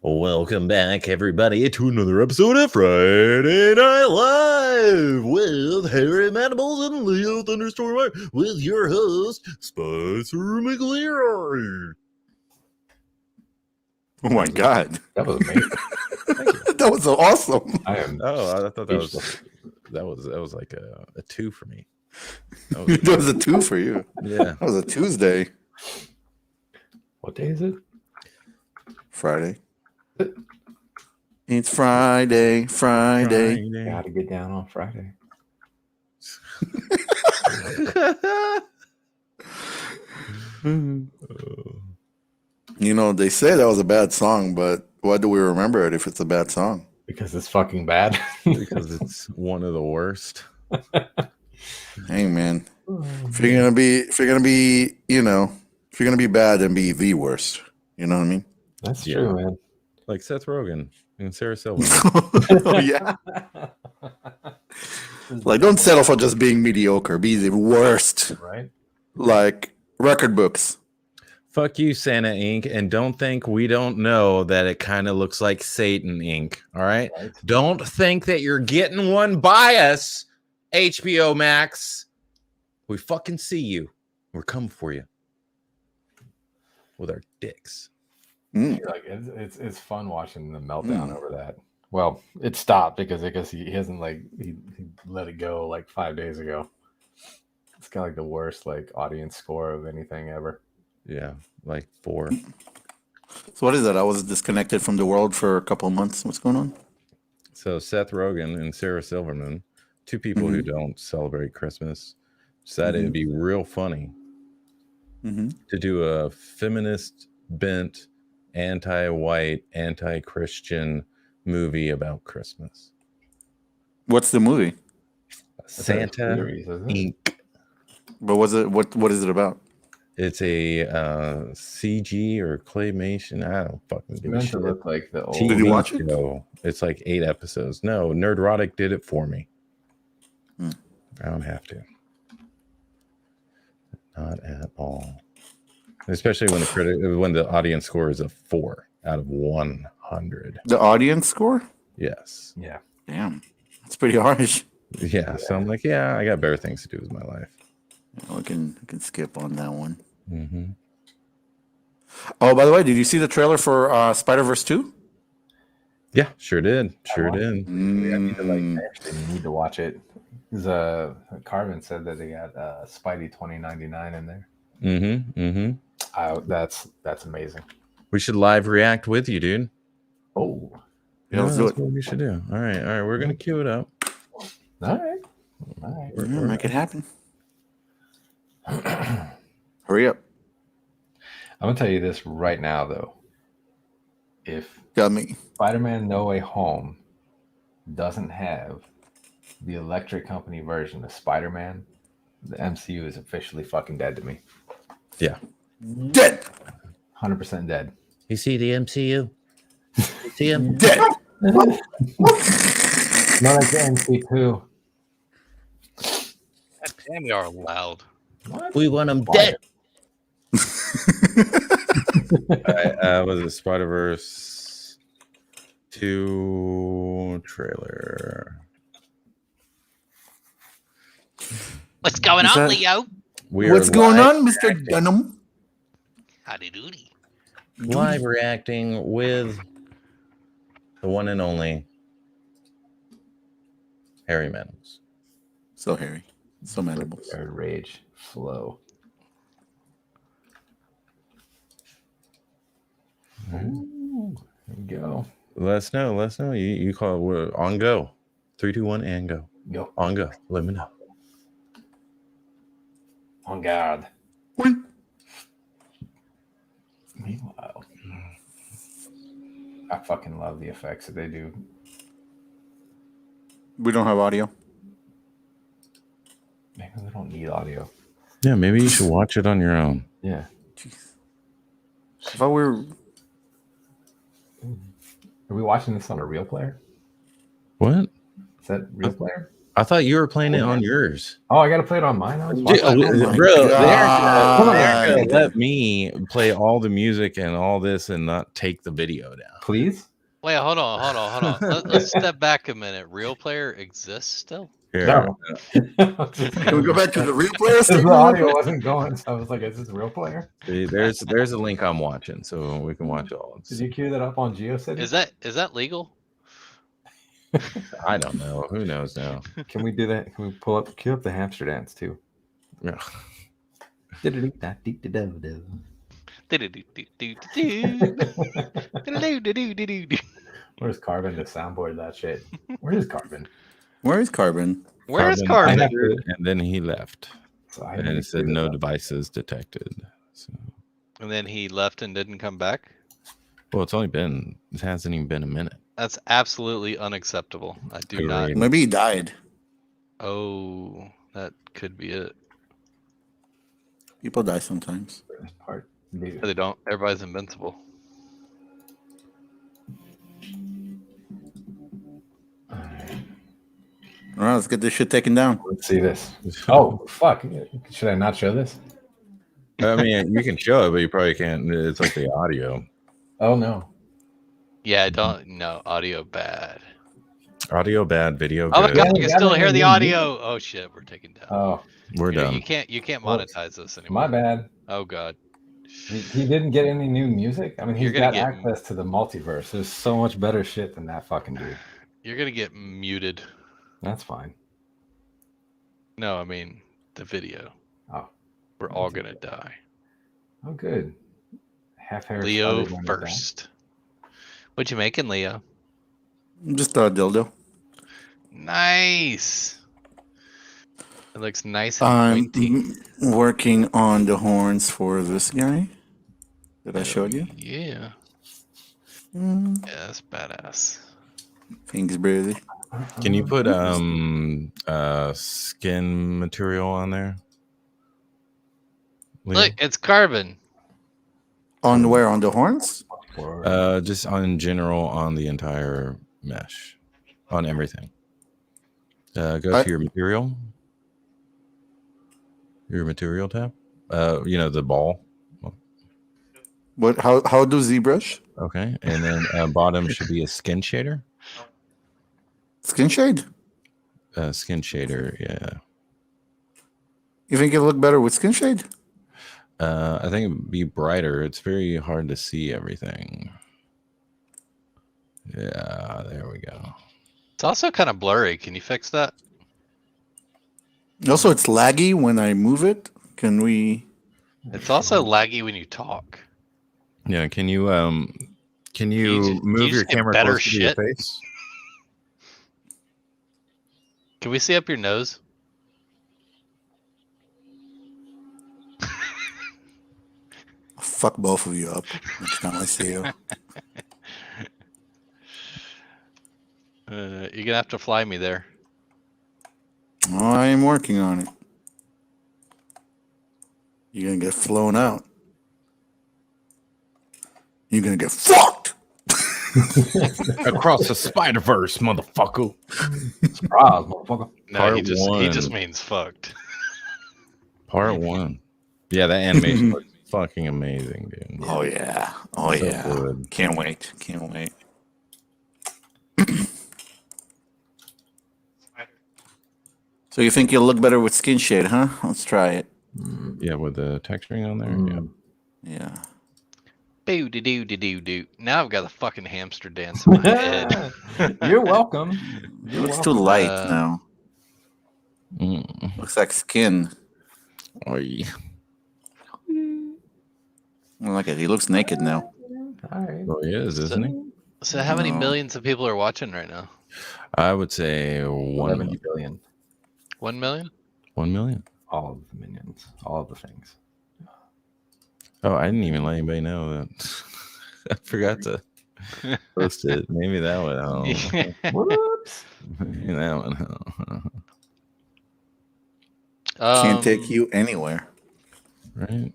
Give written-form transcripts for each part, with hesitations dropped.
Welcome back, everybody, to another episode of Friday Night Live with Harry Manibles and Leo Thunderstorm with your host, Spicer McLeary. Oh my God. That was amazing. That was awesome. I am. Oh, I thought that was like a 2 for me. That was a 2 for you. Yeah. That was a Tuesday. What day is it? Friday. It's Friday. Gotta get down on Friday. You know, they say that was a bad song, but why do we remember it if it's a bad song? Because it's fucking bad. Because it's one of the worst. Hey man, if you're gonna be bad, then be the worst. You know what I mean? That's true, man. Like Seth Rogen and Sarah Silverman. Oh yeah. Like, don't settle for just being mediocre. Be the worst. Right? Like record books. Fuck you, Santa Inc. And don't think we don't know that it kind of looks like Satan Inc. All right? Don't think that you're getting one by us, HBO Max. We fucking see you. We're coming for you with our dicks. Like it's fun watching the meltdown over that. Well, it stopped because I guess he hasn't he let it go like 5 days ago. It's got like the worst like audience score of anything ever. Yeah, like 4. So what is that? I was disconnected from the world for a couple of months. What's going on? So Seth Rogen and Sarah Silverman, 2 people who don't celebrate Christmas, said it'd be real funny to do a feminist bent, anti-white, anti-Christian movie about Christmas. What's the movie? Santa Inc. But what is it about? It's a CG or claymation. I don't fucking give a shit. It's meant to look like the old. Did you watch it? It's like 8 episodes. No, Nerdrotic did it for me. I don't have to. Not at all. Especially when the audience score is a 4 out of 100. The audience score? Yes. Yeah. Damn, that's pretty harsh. Yeah. So I'm like, yeah, I got better things to do with my life. We can skip on that one. Mm-hmm. Oh, by the way, did you see the trailer for Spider-Verse 2? Yeah, sure did. Sure did. I need to actually need to watch it. Because Carvin said that they got Spidey 2099 in there. That's amazing. We should live react with you, dude. Oh, yeah, let's do that's it. what we should do. All right. We're gonna queue it up. All right. Make it happen. Hurry up. I'm gonna tell you this right now, though. If Got me. Spider-Man No Way Home doesn't have the Electric Company version of Spider-Man, the MCU is officially fucking dead to me. Yeah. Dead. 100% dead. You see the MCU? You see him? Dead. Not like the MC2. God damn, we are loud. What? We want them dead. All right, was it Spider-Verse 2 trailer? What's going on, Leo? What's going on, Mr. Dunham? Howdy doody. Live reacting with the one and only Harry Manibles. So Harry. So Manibles. Rage flow. Ooh, there we go. Let us know. You call it. We're on go. 3, 2, 1, and go. Go. On go. Let me know. On guard. Meanwhile, I fucking love the effects that they do. We don't have audio. Maybe they don't need audio. Yeah, maybe you should watch it on your own. Yeah. Jeez. I thought we were. Are we watching this on a real player? What? Is that real player? I thought you were playing it on yours. Oh, I gotta play it on mine. I was Dude, watching it. bro, God. they're gonna let me play all the music and all this and not take the video down. Please. Wait, hold on. Let's step back a minute. Real player exists still? Here. No. Can we go back to the real player? The audio wasn't going, so I was like, "Is this real player?" See, there's a link I'm watching, so we can watch all. Did you queue that up on GeoCity? Is that legal? I don't know. Who knows now? Can we do that? Can we queue up the hamster dance too? Yeah. Where's Carbon to soundboard that shit? Where is Carbon? Where is Carbon? Where is Carbon? And then he left. So And it said no devices detected. So, And then he left and didn't come back? well, it hasn't even been a minute. That's absolutely unacceptable. I do not. Agreed. Maybe he died. Oh, that could be it. People die sometimes. Part. They don't. Everybody's invincible. All right, let's get this shit taken down. Let's see this. Oh fuck! Should I not show this? I mean, you can show it, but you probably can't. It's like the audio. Oh no! Yeah, don't. No, audio bad. Audio bad, video Oh my good. god, Yeah, you can yeah, still yeah, hear the yeah. audio. Oh shit, we're taking down. Oh, We're You know, done. you can't Whoops. monetize this anymore. my bad. Oh god. He didn't get any new music. I mean, You're he's gonna got get- access to the multiverse. There's so much better shit than that fucking dude. You're gonna get muted. That's fine. No, I mean the video. Oh, We're all gonna die. oh, good. Half hair. Leo first. What you making, Leo? Just a dildo. Nice. It looks nice and I'm pointy. working on the horns for this guy that I showed you. Yeah. Mm, Yeah, that's badass. thanks, brother. Can you put skin material on there? Leo? Look, it's carbon. On where? On the horns? Just on general on the entire mesh, on everything. Go to your material. Your material tab. You know the ball. What? How do ZBrush? Okay, and then bottom should be a skin shader. Skin shade? Skin shader, yeah. You think it'll look better with skin shade? I think it'd be brighter. It's very hard to see everything. Yeah, there we go. It's also kind of blurry. Can you fix that? Also, it's laggy when I move it. Can we? It's also laggy when you talk. Yeah, can you Do you move your just get camera better closer to your shit? face? Can we see up your nose? I'll fuck both of you up next time I see you. You're gonna have to fly me there. Oh, I am working on it. You're gonna get flown out. You're gonna get fucked. Across the Spider-Verse, motherfucker. Surprise, motherfucker. No, Part he just one. means fucked. Part 1. Yeah, that animation looks fucking amazing, dude. Oh yeah. Oh So yeah. good. Can't wait. Can't wait. So you think you'll look better with skin shade, huh? Let's try it. Yeah, with the texturing on there. Mm. Yeah. Boo doo doo doo doo doo. Now I've got a fucking hamster dance in my head. You're welcome. It looks too light now. Yeah. Mm. Looks like skin. Oy. I like it. He looks naked now. All right. Oh, he is, isn't he? So how many No. millions of people are watching right now? I would say 1 11 million. billion. 1 million? 1 million. All of the minions. All of the things. Oh, I didn't even let anybody know that. I forgot to post it. Maybe that one. Oh, Whoops. maybe that one. Can't take you anywhere. Right?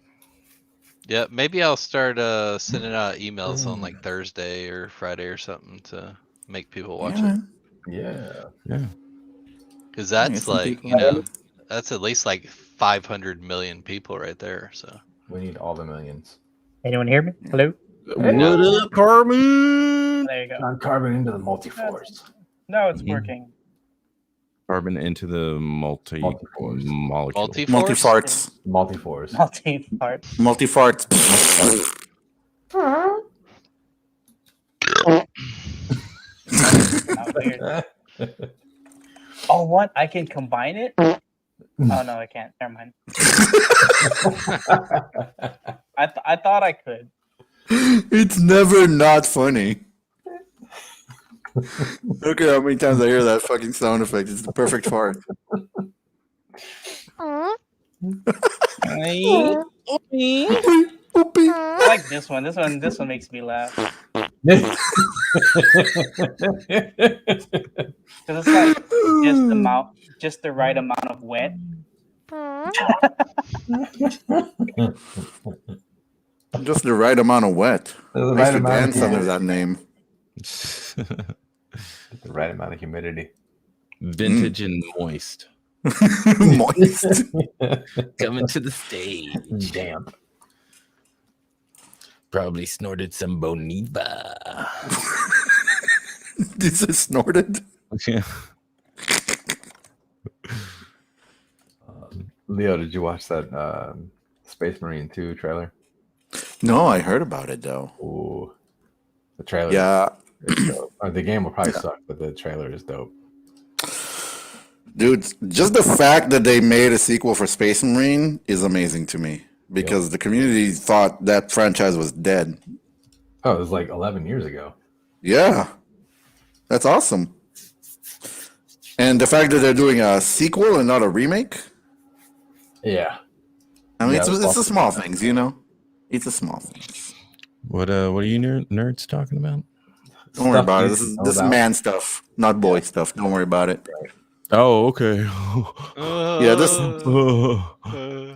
Yeah, maybe I'll start sending out emails on like Thursday or Friday or something to make people watch Yeah, it. man. Yeah. Yeah. Because that's some like, people- that's at least like 500 million people right there. So We need all the millions. Anyone hear me? Hello? What up, Carbon? There you go. Turn carbon into the multi-force. No, it's Mhm. working. Carbon into the Multi-force. molecule. multi-force? Multi-farts. Multi-force. Multi-part. Multi-farts. Not weird. Oh, what? I can combine it? Oh, no, I can't. Never mind. I thought I could. It's never not funny. Look at how many times I hear that fucking sound effect. It's the perfect fart. I like this one. This one makes me laugh. Because it's like just the right amount of wet. Just the right amount of wet. The I right used to amount of dance under humidity. that name. The right amount of humidity. Vintage and moist. Moist. Coming to the stage. Damp. Probably snorted some Boniva. This is snorted. Yeah. Leo, did you watch that Space Marine 2 trailer? No, I heard about it though. Ooh. The trailer. Yeah, Is dope. The game will probably suck, but the trailer is dope. dude, just the fact that they made a sequel for Space Marine is amazing to me because the community thought that franchise was dead. Oh, it was like 11 years ago. Yeah, that's awesome. And the fact that they're doing a sequel and not a remake. Yeah. I mean, Yeah, it's that's the awesome. small things, you know. It's the small things. What are you nerds talking about? Don't worry Stuff about it. you This is know this is about. man stuff, not boy stuff. Don't worry about it. Oh, okay.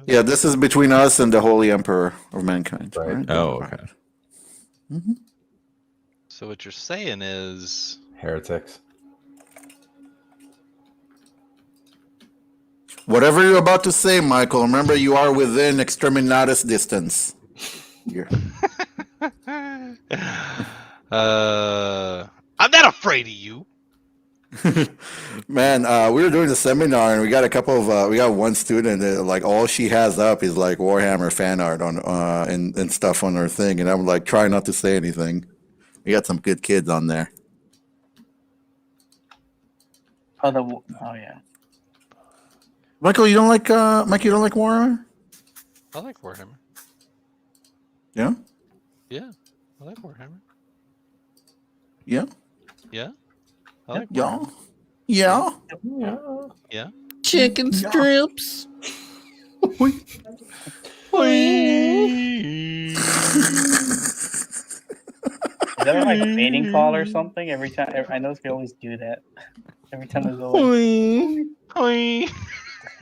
Yeah, this is between us and the Holy Emperor of mankind. Right. Right? Oh, okay. So what you're saying is, Heretics. Whatever you're about to say, Michael, remember you are within exterminatus distance. Here. I'm not afraid of you. Man, we were doing the seminar and we got a couple of we got one student that like all she has up is like Warhammer fan art on and stuff on her thing, and I'm like trying not to say anything. We got some good kids on there. Oh yeah. Michael, you don't like Mike, you don't like Warhammer? I like Warhammer. Yeah? Yeah, I like Warhammer. Yeah? Yeah, I like Yeah? Warhammer. Yeah? Yeah. Yeah. Chicken strips. Is that like a mating call or something? Every time I know they always do that. Every time there's a like,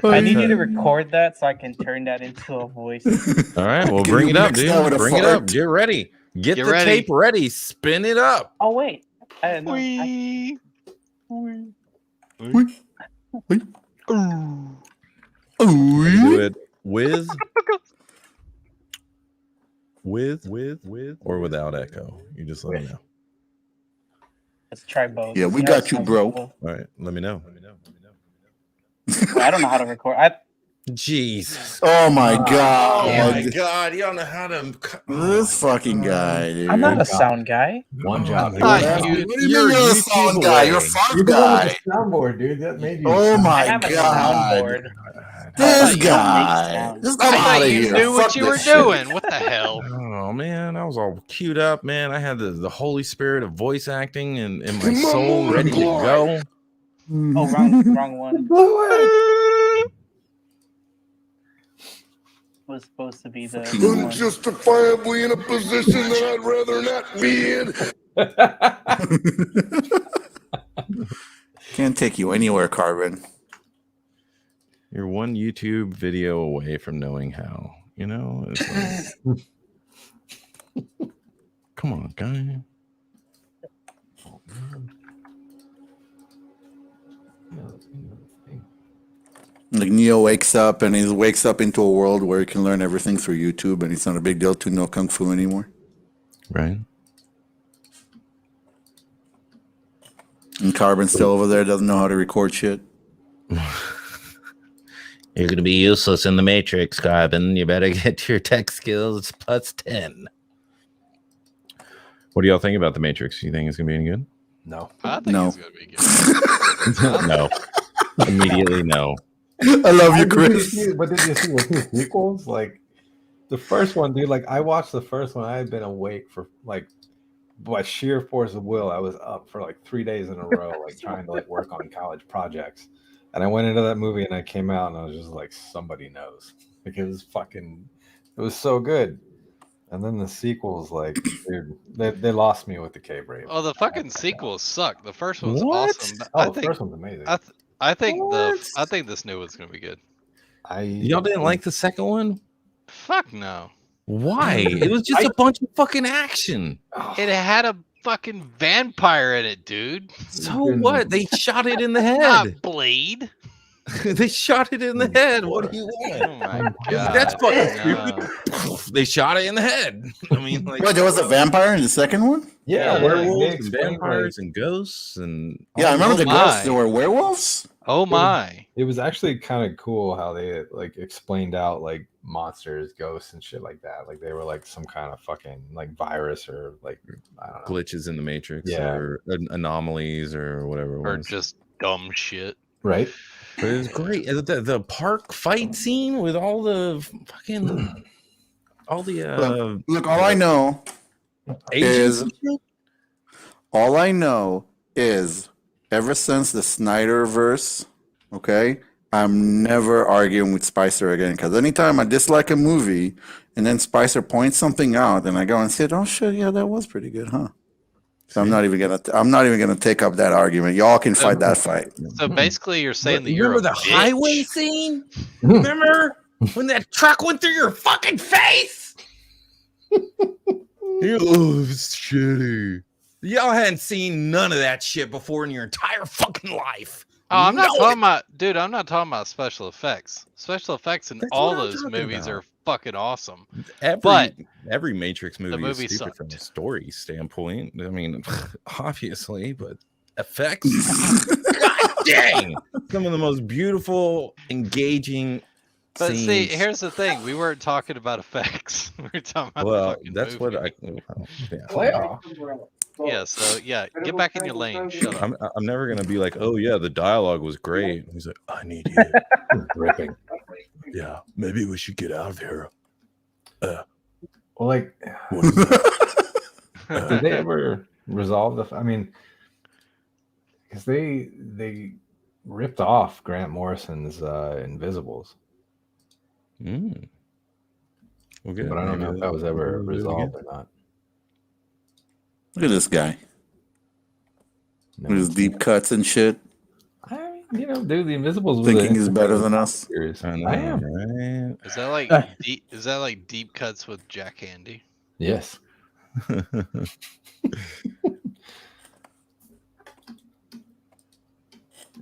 I need you to record that so I can turn that into a voice. All right, well, Can bring you it up, mix that with dude. a Bring it up. fart? Get ready. Get Get the ready. tape ready. Spin it up. Oh wait. I don't know. Do it with or without echo. You just let me know. Let's try both. Yeah, we See how got it you, sounds bro. cool. All right, let me know. I don't know how to record. Jesus. Oh my Oh god. my God. You don't know how to. This fucking guy, dude. I'm not a sound guy. One job. my dude. God. What you- do you you're mean you're a YouTube sound guy? You're a away. fart You're the one guy. with the soundboard, dude. That made you. Oh I my have a god. soundboard. This you guy. sound. Just I I'm out thought of you here. knew what Fuck you were this shit. doing. What the hell? Oh man, I was all queued up, man. I had the Holy Spirit of voice acting and my soul ready to go. Oh, wrong one. Was supposed to be the one. Unjustifiably in a position that I'd rather not be in. Can't take you anywhere, Carbon. You're one YouTube video away from knowing how. You know? It's like, come on, guy. Like Neo wakes up and he wakes up into a world where he can learn everything through YouTube, and it's not a big deal to know kung fu anymore. Right. And Carbon's still over there, doesn't know how to record shit. You're going to be useless in the Matrix, Carbon. You better get your tech skills plus 10. What do y'all think about the Matrix? You think it's going to be any good? No. I think No. it's gonna be good. No. Immediately, no. I love you, Did Chris. see the two sequels? Like the first one, dude. Like I watched the first one. I had been awake for like by sheer force of will. I was up for like 3 days in a row, like trying to like work on college projects. And I went into that movie and I came out and I was just like, somebody knows. Like it was so good. And then the sequels, like, dude, they lost me with the K-Brave. Oh, the fucking sequels suck. The first one's What? awesome. But Oh, the first one's amazing. I think What? this new one's gonna be good. Y'all didn't like the second one? Fuck no. Why? It was just a bunch of fucking action. It had a fucking vampire in it, dude. So what? They shot it in the head. Not Blade. They shot it in the head. What do you Oh want? my god. That's fucking no. stupid. They shot it in the head. I mean, like, What, there was a vampire in the second one? Yeah, Yeah, werewolves werewolves and and vampires. vampires and ghosts and Yeah, I remember Oh the my. ghosts. There were werewolves? Oh my. It was actually kind of cool how they like explained out like monsters, ghosts, and shit like that. Like they were like some kind of fucking like virus or like I don't know. glitches in the Matrix Yeah. or anomalies or whatever it Or was. just dumb shit. Right? But it was great. The park fight scene with all the fucking all the Look, all I know Asians. All I know is ever since the Snyderverse, okay, I'm never arguing with Spicer again. Because anytime I dislike a movie and then Spicer points something out and I go and say, oh shit, yeah, that was pretty good, huh? So I'm not even gonna take up that argument. Y'all can fight that fight. So basically you're saying that you're Remember a the bitch? highway scene? Remember when that truck went through your fucking face? Oh, it's shitty. Y'all hadn't seen none of that shit before in your entire fucking life. Oh, I'm not Know talking it. about, dude. I'm not talking about special effects. Special effects in That's all what I'm those talking movies about. are fucking awesome. Every Matrix movie movie is stupid from a sucked. story standpoint. I mean, obviously, but effects. God dang! Some of the most beautiful, engaging. But scenes. see, here's the thing: we weren't talking about effects. We were talking about the Well, fucking that's movie. what I. Yeah. Playoff. Yeah. So yeah, get back in your lane. Shut up. I'm never gonna be like, oh yeah, the dialogue was great. He's like, I need you. Ripping. Yeah, maybe we should get out of here. Well, like, What is that? did they ever resolve the? I mean, because they ripped off Grant Morrison's Invisibles, Mm. Well, good. but I don't know if that was ever Maybe we'll do it resolved again. or not. Look at this guy No. with his deep cuts and shit, I mean, you know, dude, the Invisibles was thinking he's better than us. series. I know, I am. right? Is that like deep? Is that like deep cuts with Jack Handy? Yes.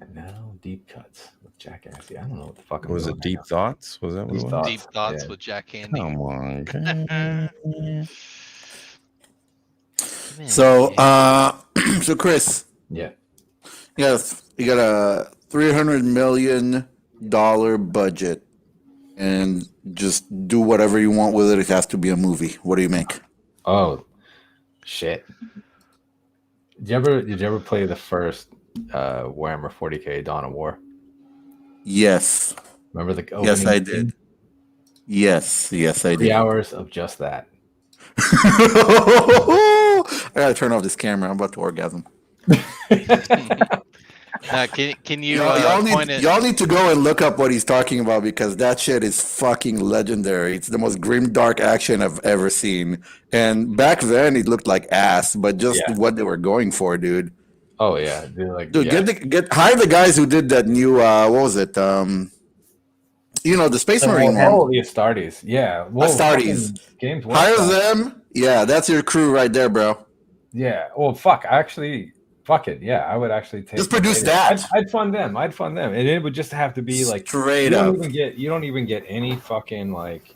And now deep cuts with Jackass. I don't know what the fuck. I'm Was doing it Deep right Thoughts? Was that what Deep it was? Thoughts. Deep thoughts yeah. with Jack Handy. Come on, guys. So, so Chris, now. Yeah. yes, you got a $300 million budget, and just do whatever you want with it. It has to be a movie. What do you make? Oh, shit. Did you ever play the first Warhammer 40K Dawn of War? Yes, Remember the opening? yes, I did. scene? Yes, I 3 did. hours of just that. I gotta turn off this camera. I'm about to orgasm. Can you point it? Y'all need to go and look up what he's talking about, because that shit is fucking legendary. It's the most grim, dark action I've ever seen. And back then, it looked like ass, but just Yeah. what they were going for, dude. Oh yeah, dude, like Dude, yeah. hire the guys who did that new. What was it? You know, the Space Marine one. Oh, the Astartes. Yeah. Well, Astartes. fucking Games Hire Workshop. them. Yeah, that's your crew right there, bro. Yeah. Well, fuck. Actually, Fuck it, yeah, I would actually take. Just produce that. I'd fund them. And it would just have to be like straight up. You don't even get any fucking like.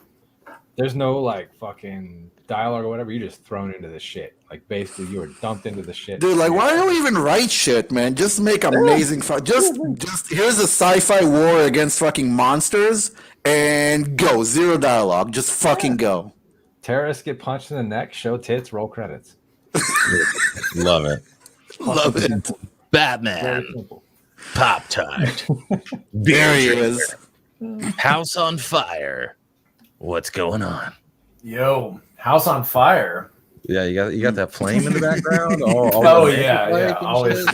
There's no like fucking dialogue or whatever. You're just thrown into the shit. Like basically, you were dumped into the shit. Dude, like, why don't we even write shit, man? Just make amazing just here's a sci-fi war against fucking monsters and go. Zero dialogue. Just fucking go. Terrorists get punched in the neck, show tits, roll credits. Love it. Love it. Batman. Pop Tart. There he is. House on fire. What's going on? Yo, house on fire. Yeah, you got that flame in the background. Oh yeah. Always.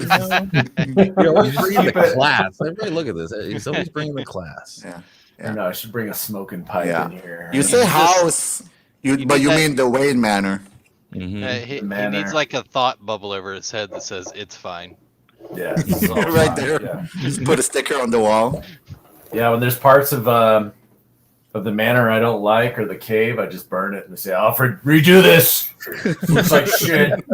You're always bringing the class. Everybody, look at this. He's always bringing the class. Yeah. I know. I should bring a smoking pipe in here. You say house, you mean the Wayne Manor. Mm-hmm. He needs like a thought bubble over his head that says "It's fine." Yeah, right there. Yeah. Just put a sticker on the wall. Yeah, when there's parts of the manor I don't like or the cave, I just burn it and say, "Alfred, redo this." Looks like shit.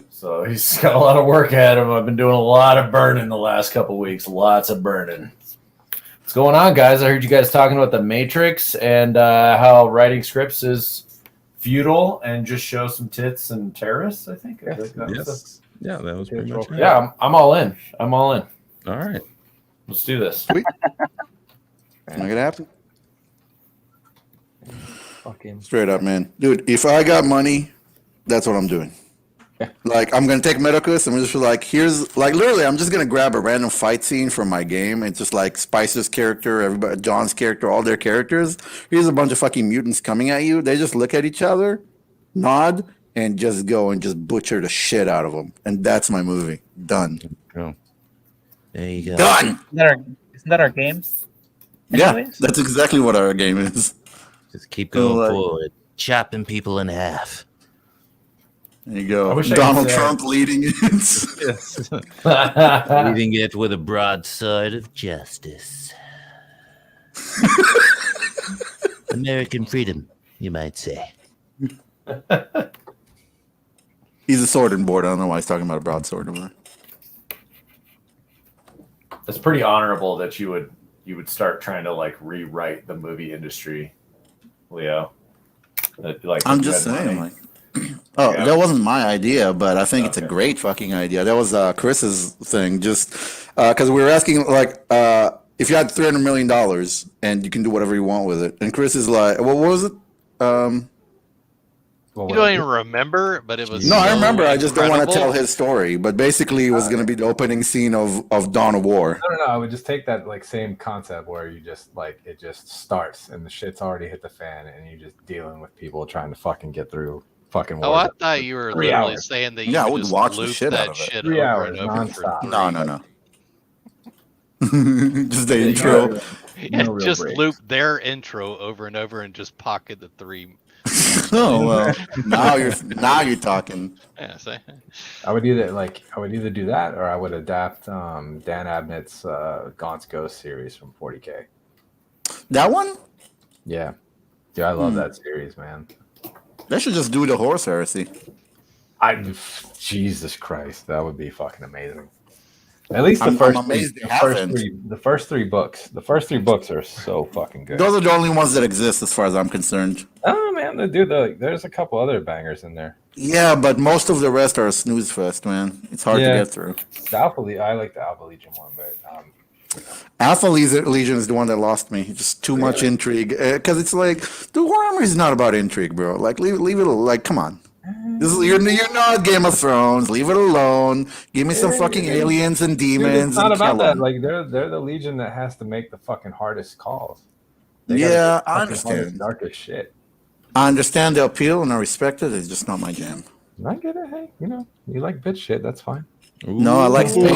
So he's got a lot of work ahead of him. I've been doing a lot of burning the last couple of weeks. Lots of burning. What's going on, guys? I heard you guys talking about the Matrix and how writing scripts is futile and just show some tits and terrorists. I think. Yes. Yeah, that was pretty much it. Yeah, I'm all in. I'm all in. All right. Let's do this. Sweet. Not gonna happen. Fucking Straight up, man. Dude, if I got money, that's what I'm doing. Like, I'm gonna take Medicus and just like, here's like literally, I'm just gonna grab a random fight scene from my game. It's just like Spicer's character, everybody, John's character, all their characters. Here's a bunch of fucking mutants coming at you. They just look at each other, nod, and just go and just butcher the shit out of them. And that's my movie. Done. Go. There you go. Done. Isn't that our game? Yeah, Anyways? that's exactly what our game is. Just keep going Like- forward, chopping people in half. There you I go. wish I Donald could say- Trump leading it. Yes. Leading it with a broadside of justice. American freedom, you might say. He's a sword and board. I don't know why he's talking about a broadsword. It's pretty honorable that you would start trying to like rewrite the movie industry, Leo. Like I'm you just had saying, money. like, oh, Yeah. that wasn't my idea, but I think it's a Okay. great fucking idea. That was Chris's thing, just because we were asking, like, if you had $300 million and you can do whatever you want with it. And Chris is like, well, what was it? You don't even remember, but it was. No, I so remember. I just don't want to incredible. tell his story. But basically, it was going to be the opening scene of Dawn of War. No. I would just take that like same concept where you just like it just starts and the shit's already hit the fan and you're just dealing with people trying to fucking get through fucking. Oh, wars. I thought you were 3 literally hours. saying that you Yeah, I could would just watch the loop shit that out of it. shit 3 over hours and over nonstop. for No. Just the intro. Yeah, No real just breaks. loop their intro over and over and just pocket the 3. Oh well, now you're talking. Yeah, say. I would either do that or I would adapt Dan Abnett's Gaunt's Ghost series from 40K. That one? Yeah. Dude, I love that series, man. They should just do the horse heresy. Jesus Christ, that would be fucking amazing. At least I'm the amazed they haven't. first three books. The first 3 books are so fucking good. Those are the only ones that exist, as far as I'm concerned. Oh man, there's a couple other bangers in there. Yeah, but most of the rest are a snooze fest, man. It's hard to Yeah. get through. I like the Alpha Legion one, but Alpha Legion is the one that lost me. Just too much intrigue. Because it's like, the Warhammer is not about intrigue, bro. Like, leave it, like, come on. You're not Game of Thrones. Leave it alone. Give me some fucking aliens and dude, demons. it's not and about kill that. them. Like they're the Legion that has to make the fucking hardest calls. Yeah, I I understand. Darkest shit. I understand the appeal and I respect it. It's just not my jam. I get it. Hey, you like bitch shit. That's fine. No, I like space.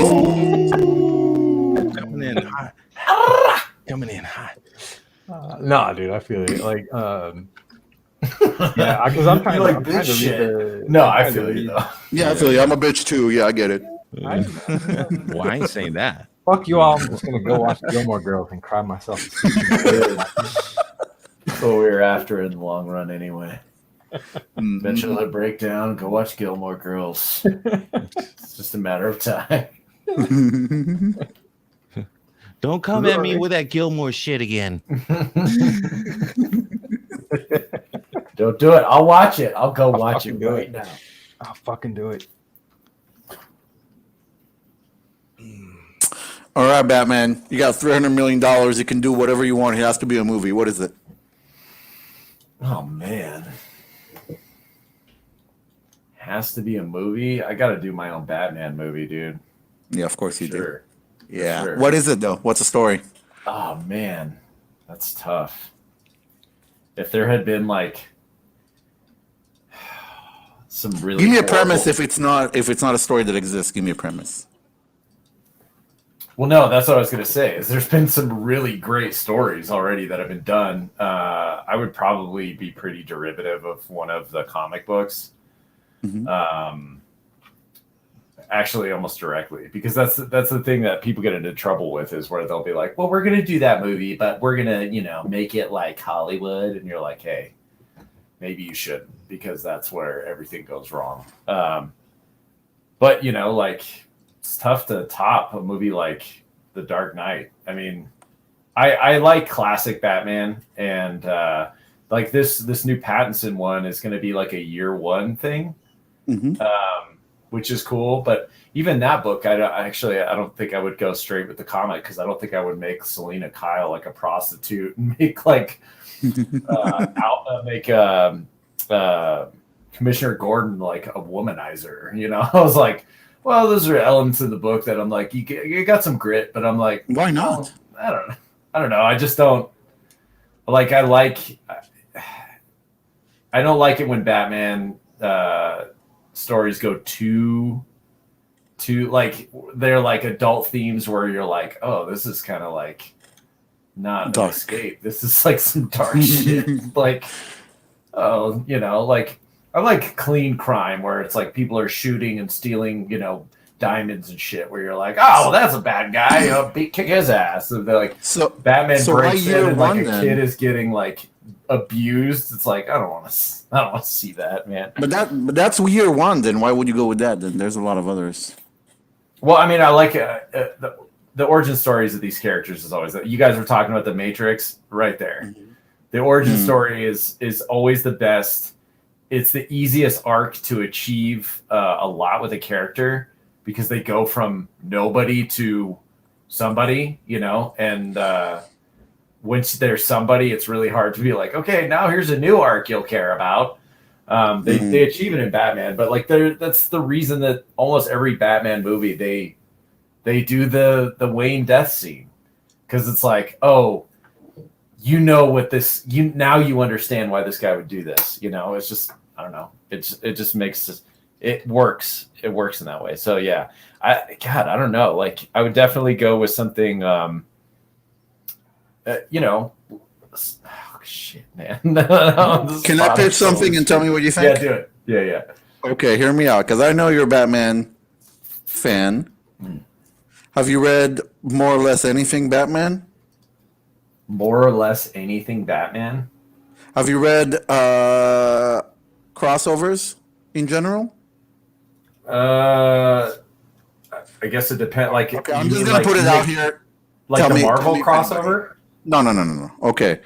Coming in hot. Coming in hot. No, dude, I feel it. Like, yeah, because I'm trying You like I'm trying bitch to read shit. the. No, I'm I trying to feel you read- though. Yeah, I feel you. I'm a bitch too. Yeah, I get it. Well, I ain't saying that. Fuck you all. I'm just gonna go watch Gilmore Girls and cry myself to sleep. That's what we were after in the long run, anyway. Eventually break down, go watch Gilmore Girls. It's just a matter of time. Don't come at me with that Gilmore shit again. Don't do it. I'll watch it. I'll go watch it right now. I'll fucking do it. All right, Batman. You got $300 million. You can do whatever you want. It has to be a movie. What is it? Oh man. Has to be a movie. I got to do my own Batman movie, dude. Yeah, of course you do. Yeah. Sure. What is it though? What's the story? Oh man, that's tough. If there had been like some really Give me a horrible- premise if it's not a story that exists. Give me a premise. Well, no, that's what I was going to say. Is there's been some really great stories already that have been done. I would probably be pretty derivative of one of the comic books. Mhm. Actually, almost directly, because that's the thing that people get into trouble with is where they'll be like, "Well, we're going to do that movie, but we're going to, make it like Hollywood," and you're like, "Hey, maybe you shouldn't, because that's where everything goes wrong." But it's tough to top a movie like The Dark Knight. I mean, I like classic Batman, and like this new Pattinson one is going to be like a year one thing, which is cool. But even that book, I don't think I would go straight with the comic, because I don't think I would make Selena Kyle like a prostitute and make like Commissioner Gordon like a womanizer. I was like, well, those are elements in the book that I'm like, you got some grit, but I'm like, why not? I don't know. I just don't like. I don't like it when Batman stories go too like they're like adult themes where you're like, oh, this is kind of like not an escape. This is like some dark shit. Like, oh, like. I like clean crime where it's like people are shooting and stealing, diamonds and shit. Where you're like, oh, that's a bad guy. Kick his ass. And they're like, Batman breaks in and like a kid is getting like abused. It's like I don't want to see that, man. But that's year one. Then why would you go with that? Then there's a lot of others. Well, I mean, I like the origin stories of these characters is always that. You guys were talking about the Matrix right there. The origin story is always the best. It's the easiest arc to achieve a lot with a character, because they go from nobody to somebody, and once there's somebody, it's really hard to be like, okay, now here's a new arc you'll care about. They achieve it in Batman, but like that's the reason that almost every Batman movie they do the Wayne death scene, because it's like, oh, what this now you understand why this guy would do this. It's just, I don't know. It just makes it works. It works in that way. So yeah, I don't know. Like I would definitely go with something. Oh, shit, man. Can I pitch something and tell me what you think? Yeah, do it. Yeah. Okay, hear me out, because I know you're a Batman fan. Have you read more or less anything Batman? More or less anything Batman? Have you read crossovers in general? I guess it depends. Like, okay, I'm just gonna put it out here. Like the Marvel crossover? No. Okay.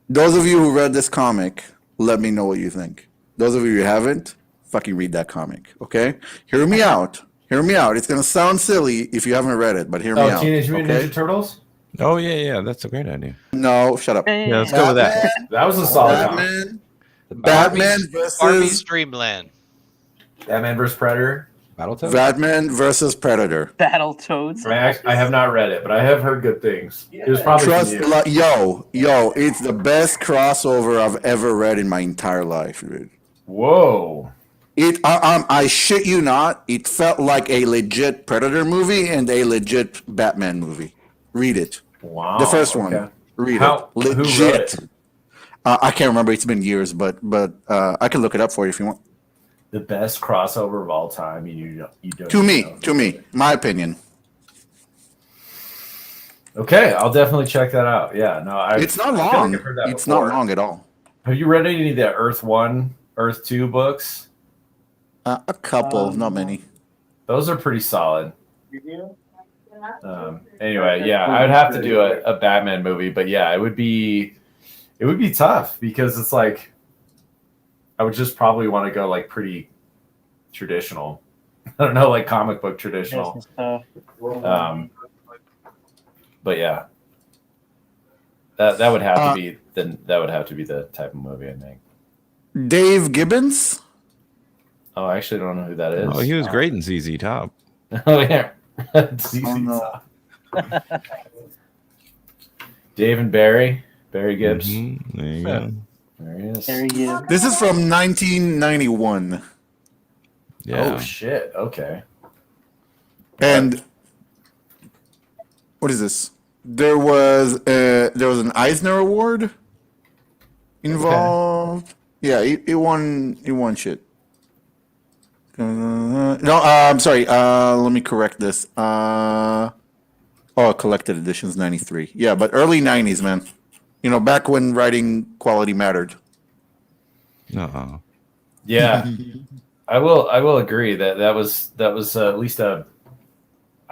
Those of you who read this comic, let me know what you think. Those of you who haven't, fucking read that comic. Okay? Hear me out. It's gonna sound silly if you haven't read it, but hear me out. Teenage Mutant Ninja Turtles? Oh yeah, that's a great idea. No, shut up. Yeah, let's go with that. That was a solid Batman versus Arby's Dreamland. Batman versus Predator. Battletoads? Batman versus Predator. Battletoads. I have not read it, but I have heard good things. It was probably yo, it's the best crossover I've ever read in my entire life, dude. Whoa. I shit you not, it felt like a legit Predator movie and a legit Batman movie. Read it. Wow. The first one. Read it. Legit. Who wrote it? I can't remember. It's been years, but I can look it up for you if you want. The best crossover of all time. You don't. To me, my opinion. Okay, I'll definitely check that out. Yeah, no, it's not long. It's not long at all. Have you read any of the Earth 1, Earth 2 books? A couple, not many. Those are pretty solid. Anyway, yeah, I would have to do a Batman movie, but yeah, it would be tough because it's like I would just probably want to go like pretty traditional. I don't know, like comic book traditional. But yeah, that would have to be the type of movie I think. Dave Gibbons. Oh, I actually don't know who that is. Oh, he was great in ZZ Top. Oh yeah, ZZ Top. Dave and Barry Gibbs. Mm-hmm. There you go. There he is. There he is. This is from 1991. Yeah. Oh shit. Okay. And what is this? There was an Eisner Award involved. Yeah, he won shit. No, I'm sorry. Let me correct this. Collected editions 93. Yeah, but early 90s, man. You know, back when writing quality mattered. Uh-huh. Yeah. I will agree that was at least I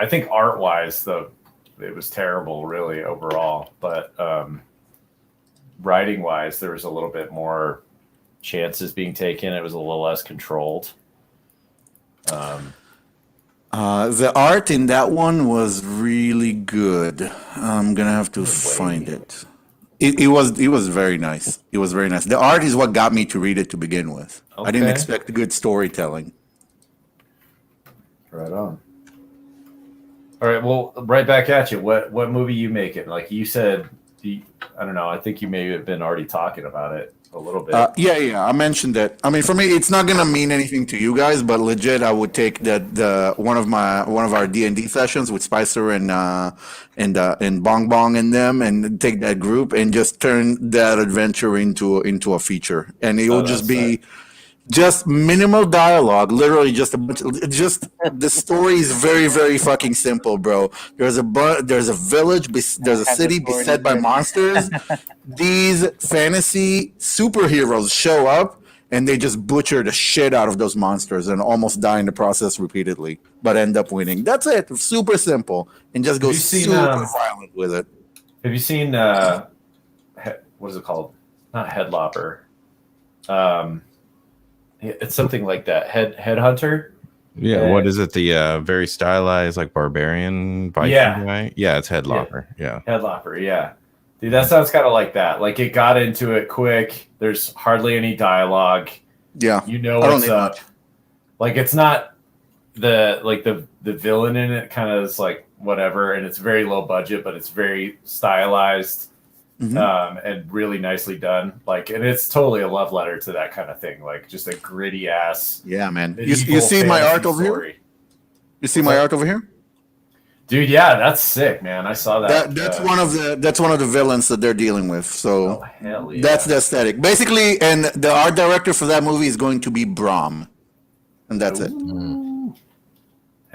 think art wise though it was terrible really overall, but writing wise there was a little bit more chances being taken. It was a little less controlled. The art in that one was really good. I'm gonna have to find it. It was very nice. It was very nice. The art is what got me to read it to begin with. I didn't Okay. expect good storytelling. Right on. All right, well, right back at you. What movie you making? Like you said, I don't know. I think you may have been already talking about it a little bit. Yeah. I mentioned that. I mean, for me, it's not gonna mean anything to you guys, but legit, I would take the one of our D&D sessions with Spicer and Bong Bong and them, and take that group and just turn that adventure into a feature, and it will just be. Just minimal dialogue, literally just a bunch. Just the story is very, very fucking simple, bro. There's a village, there's a city beset by monsters. These fantasy superheroes show up and they just butcher the shit out of those monsters and almost die in the process repeatedly, but end up winning. That's it. Super simple, and just go super violent with it. Have you seen what is it called? Not Headlopper. It's something like that. Headhunter. Yeah. What is it? The very stylized, like barbarian Viking guy? Yeah, it's Headlopper. Yeah. Headlopper. Yeah. Dude, that sounds kind of like that. Like it got into it quick. There's hardly any dialogue. Yeah. You know what's up. Like it's not the villain in it kind of is like whatever, and it's very low budget, but it's very stylized. And really nicely done. Like, and it's totally a love letter to that kind of thing. Like, just a gritty ass. Yeah, man. You see my art over here? You see my art over here? Dude, yeah, that's sick, man. I saw that. That's one of the villains that they're dealing with. So hell yeah. That's the aesthetic, basically. And the art director for that movie is going to be Brahm, and that's it.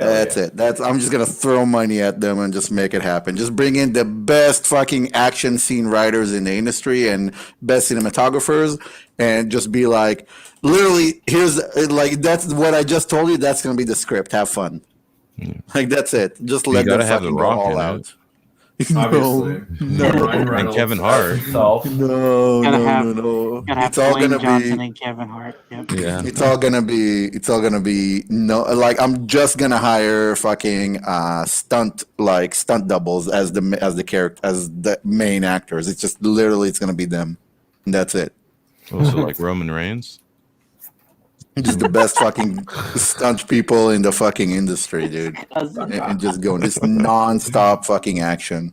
That's it. I'm just gonna throw money at them and just make it happen. Just bring in the best fucking action scene writers in the industry and best cinematographers, and just be like, literally, that's what I just told you. That's gonna be the script. Have fun. Like that's it. Just let them fucking go all out. Obviously. No. And Kevin Hart. No. It's all gonna be and Kevin Hart. Yep. Yeah. It's all gonna be no. Like I'm just gonna hire fucking stunt doubles as the main actors. It's just literally it's gonna be them, and that's it. Also, like Roman Reigns. Just the best fucking stunt people in the fucking industry, dude. And just going this non-stop fucking action.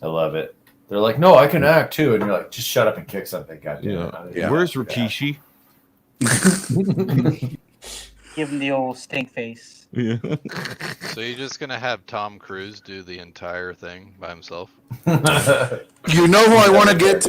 I love it. They're like, no, I can act too, and you're like, just shut up and kick something, goddamn. Yeah. Where's Rikishi? Give him the old stink face. Yeah. So you're just gonna have Tom Cruise do the entire thing by himself? You know who I want to get?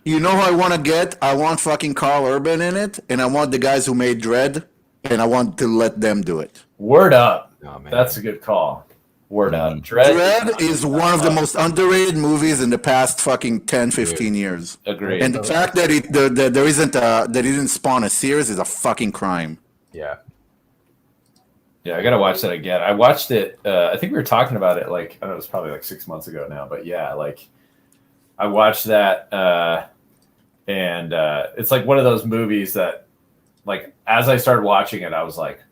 You know who I want to get? I want fucking Carl Urban in it, and I want the guys who made Dread, and I want to let them do it. Word up. Oh, man. That's a good call. Word out. Dread is one of the most underrated movies in the past fucking 10, 15 years. Agreed. And the fact that that there isn't that it didn't spawn a series is a fucking crime. Yeah. Yeah, I gotta watch that again. I watched it. I think we were talking about it like I don't know, it was probably like 6 months ago now. But yeah, like I watched that, and it's like one of those movies that, like, as I started watching it, I was like,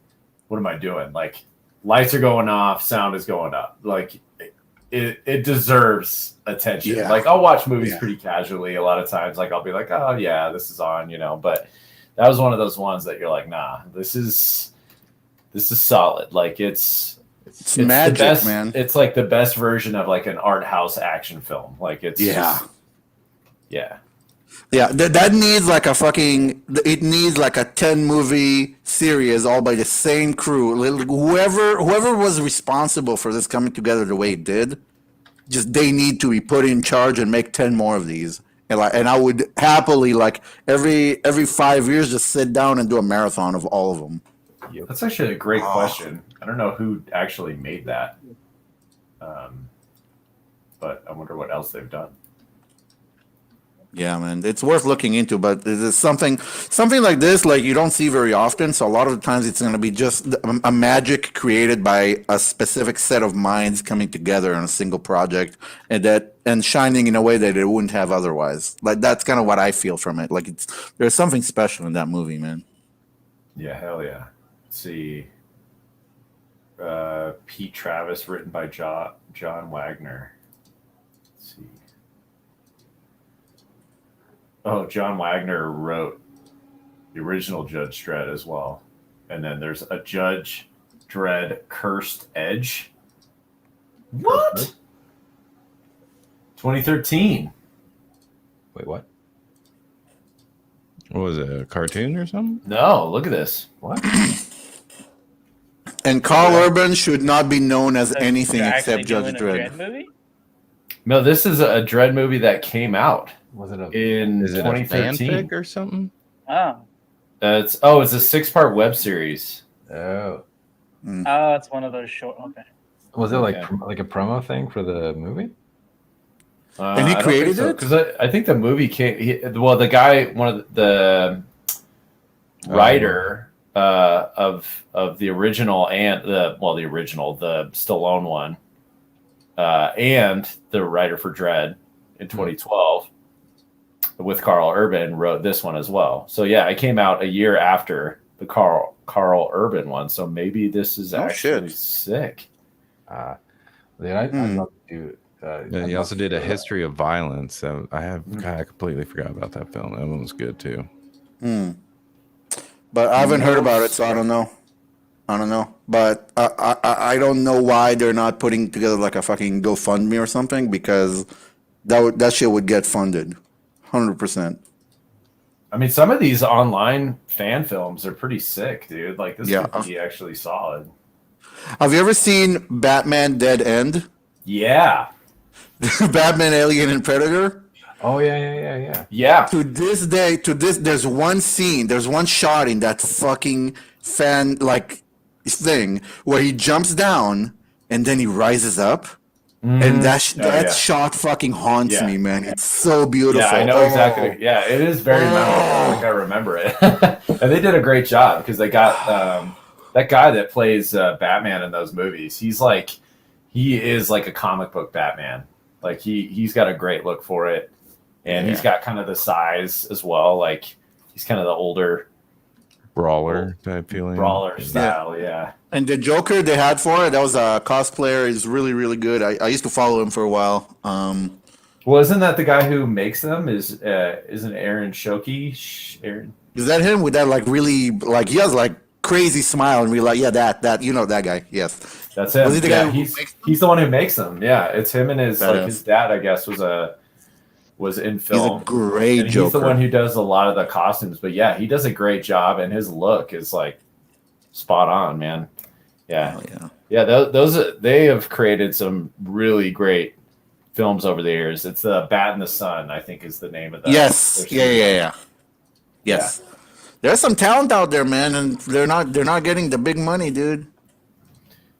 "What am I doing?" Like, lights are going off, sound is going up. Like, it deserves attention. Yeah. Like, I'll watch movies pretty casually a lot of times. Like, I'll be like, "Oh yeah, this is on," you know. But that was one of those ones that you're like, "Nah, this is solid." Like, it's magic, the best, man. It's like the best version of like an art house action film. Like, it's just, yeah. Yeah, that needs like a fucking. It needs like a 10-movie series, all by the same crew. Whoever was responsible for this coming together the way it did, just they need to be put in charge and make 10 more of these. And I would happily, like, every 5 years, just sit down and do a marathon of all of them. That's actually a great question. I don't know who actually made that, but I wonder what else they've done. Yeah, man, it's worth looking into, but it's something like this, like, you don't see very often. So a lot of the times, it's going to be just a magic created by a specific set of minds coming together on a single project, and shining in a way that it wouldn't have otherwise. Like, that's kind of what I feel from it. Like, there's something special in that movie, man. Yeah, hell yeah. Let's see, Pete Travis, written by John Wagner. Let's see. Oh, John Wagner wrote the original Judge Dredd as well. And then there's a Judge Dredd Cursed Edge. What? 2013. Wait, what? What was it, a cartoon or something? No, look at this. What? And Carl Urban should not be known as anything They're except actually Judge doing a Dredd. movie? No, this is a Dredd movie that came out Was it a in Is it a 2013. fanfic or something? Oh. It's a 6-part web series. Oh. Oh, it's one of those short. Okay. Was it like Yeah. like a promo thing for the movie? And he created it? Because I think the movie came. The guy, one of the writer of the original and the Stallone one, and the writer for Dredd in 2012 with Carl Urban wrote this one as well. So yeah, it came out a year after the Carl Urban one. So maybe this is actually sick. I'd love to do. Yeah, he also did a history of violence. So I completely forgot about that film. That one was good too. But I haven't heard about it, so I don't know. But I don't know why they're not putting together like a fucking GoFundMe or something, because that shit would get funded, 100%. I mean, some of these online fan films are pretty sick, dude. Like, this could be actually solid. Have you ever seen Batman Dead End? Yeah. Batman, Alien, and Predator? Oh yeah. Yeah. To this day, there's one scene, there's one shot in that fucking fan like thing where he jumps down and then he rises up, and that shot fucking haunts me, man. It's so beautiful. Yeah, I know exactly. Yeah, it is very memorable. I think I remember it, and they did a great job because they got that guy that plays Batman in those movies. He is like a comic book Batman. Like he's got a great look for it. And he's got kind of the size as well. Like, he's kind of the older Brawler type feeling. Brawler style, yeah. And the Joker they had for it, that was a cosplayer, is really, really good. I used to follow him for a while. Well, isn't that the guy who makes them? Isn't Aaron Shoki? Aaron? Is that him with that, like, really, like, he has, like, crazy smile, and we're like, yeah, that, that guy, yes. That's him. Was he the guy who he's the one who makes them. Yeah, it's him and his dad, I guess, was in film. He's a great Joker. He's the one who does a lot of the costumes, but yeah, he does a great job, and his look is like spot on, man. Yeah, those they have created some really great films over the years. It's the Bat in the Sun, I think, is the name of that. Yes, yeah. Yes, there's some talent out there, man, and they're not getting the big money, dude.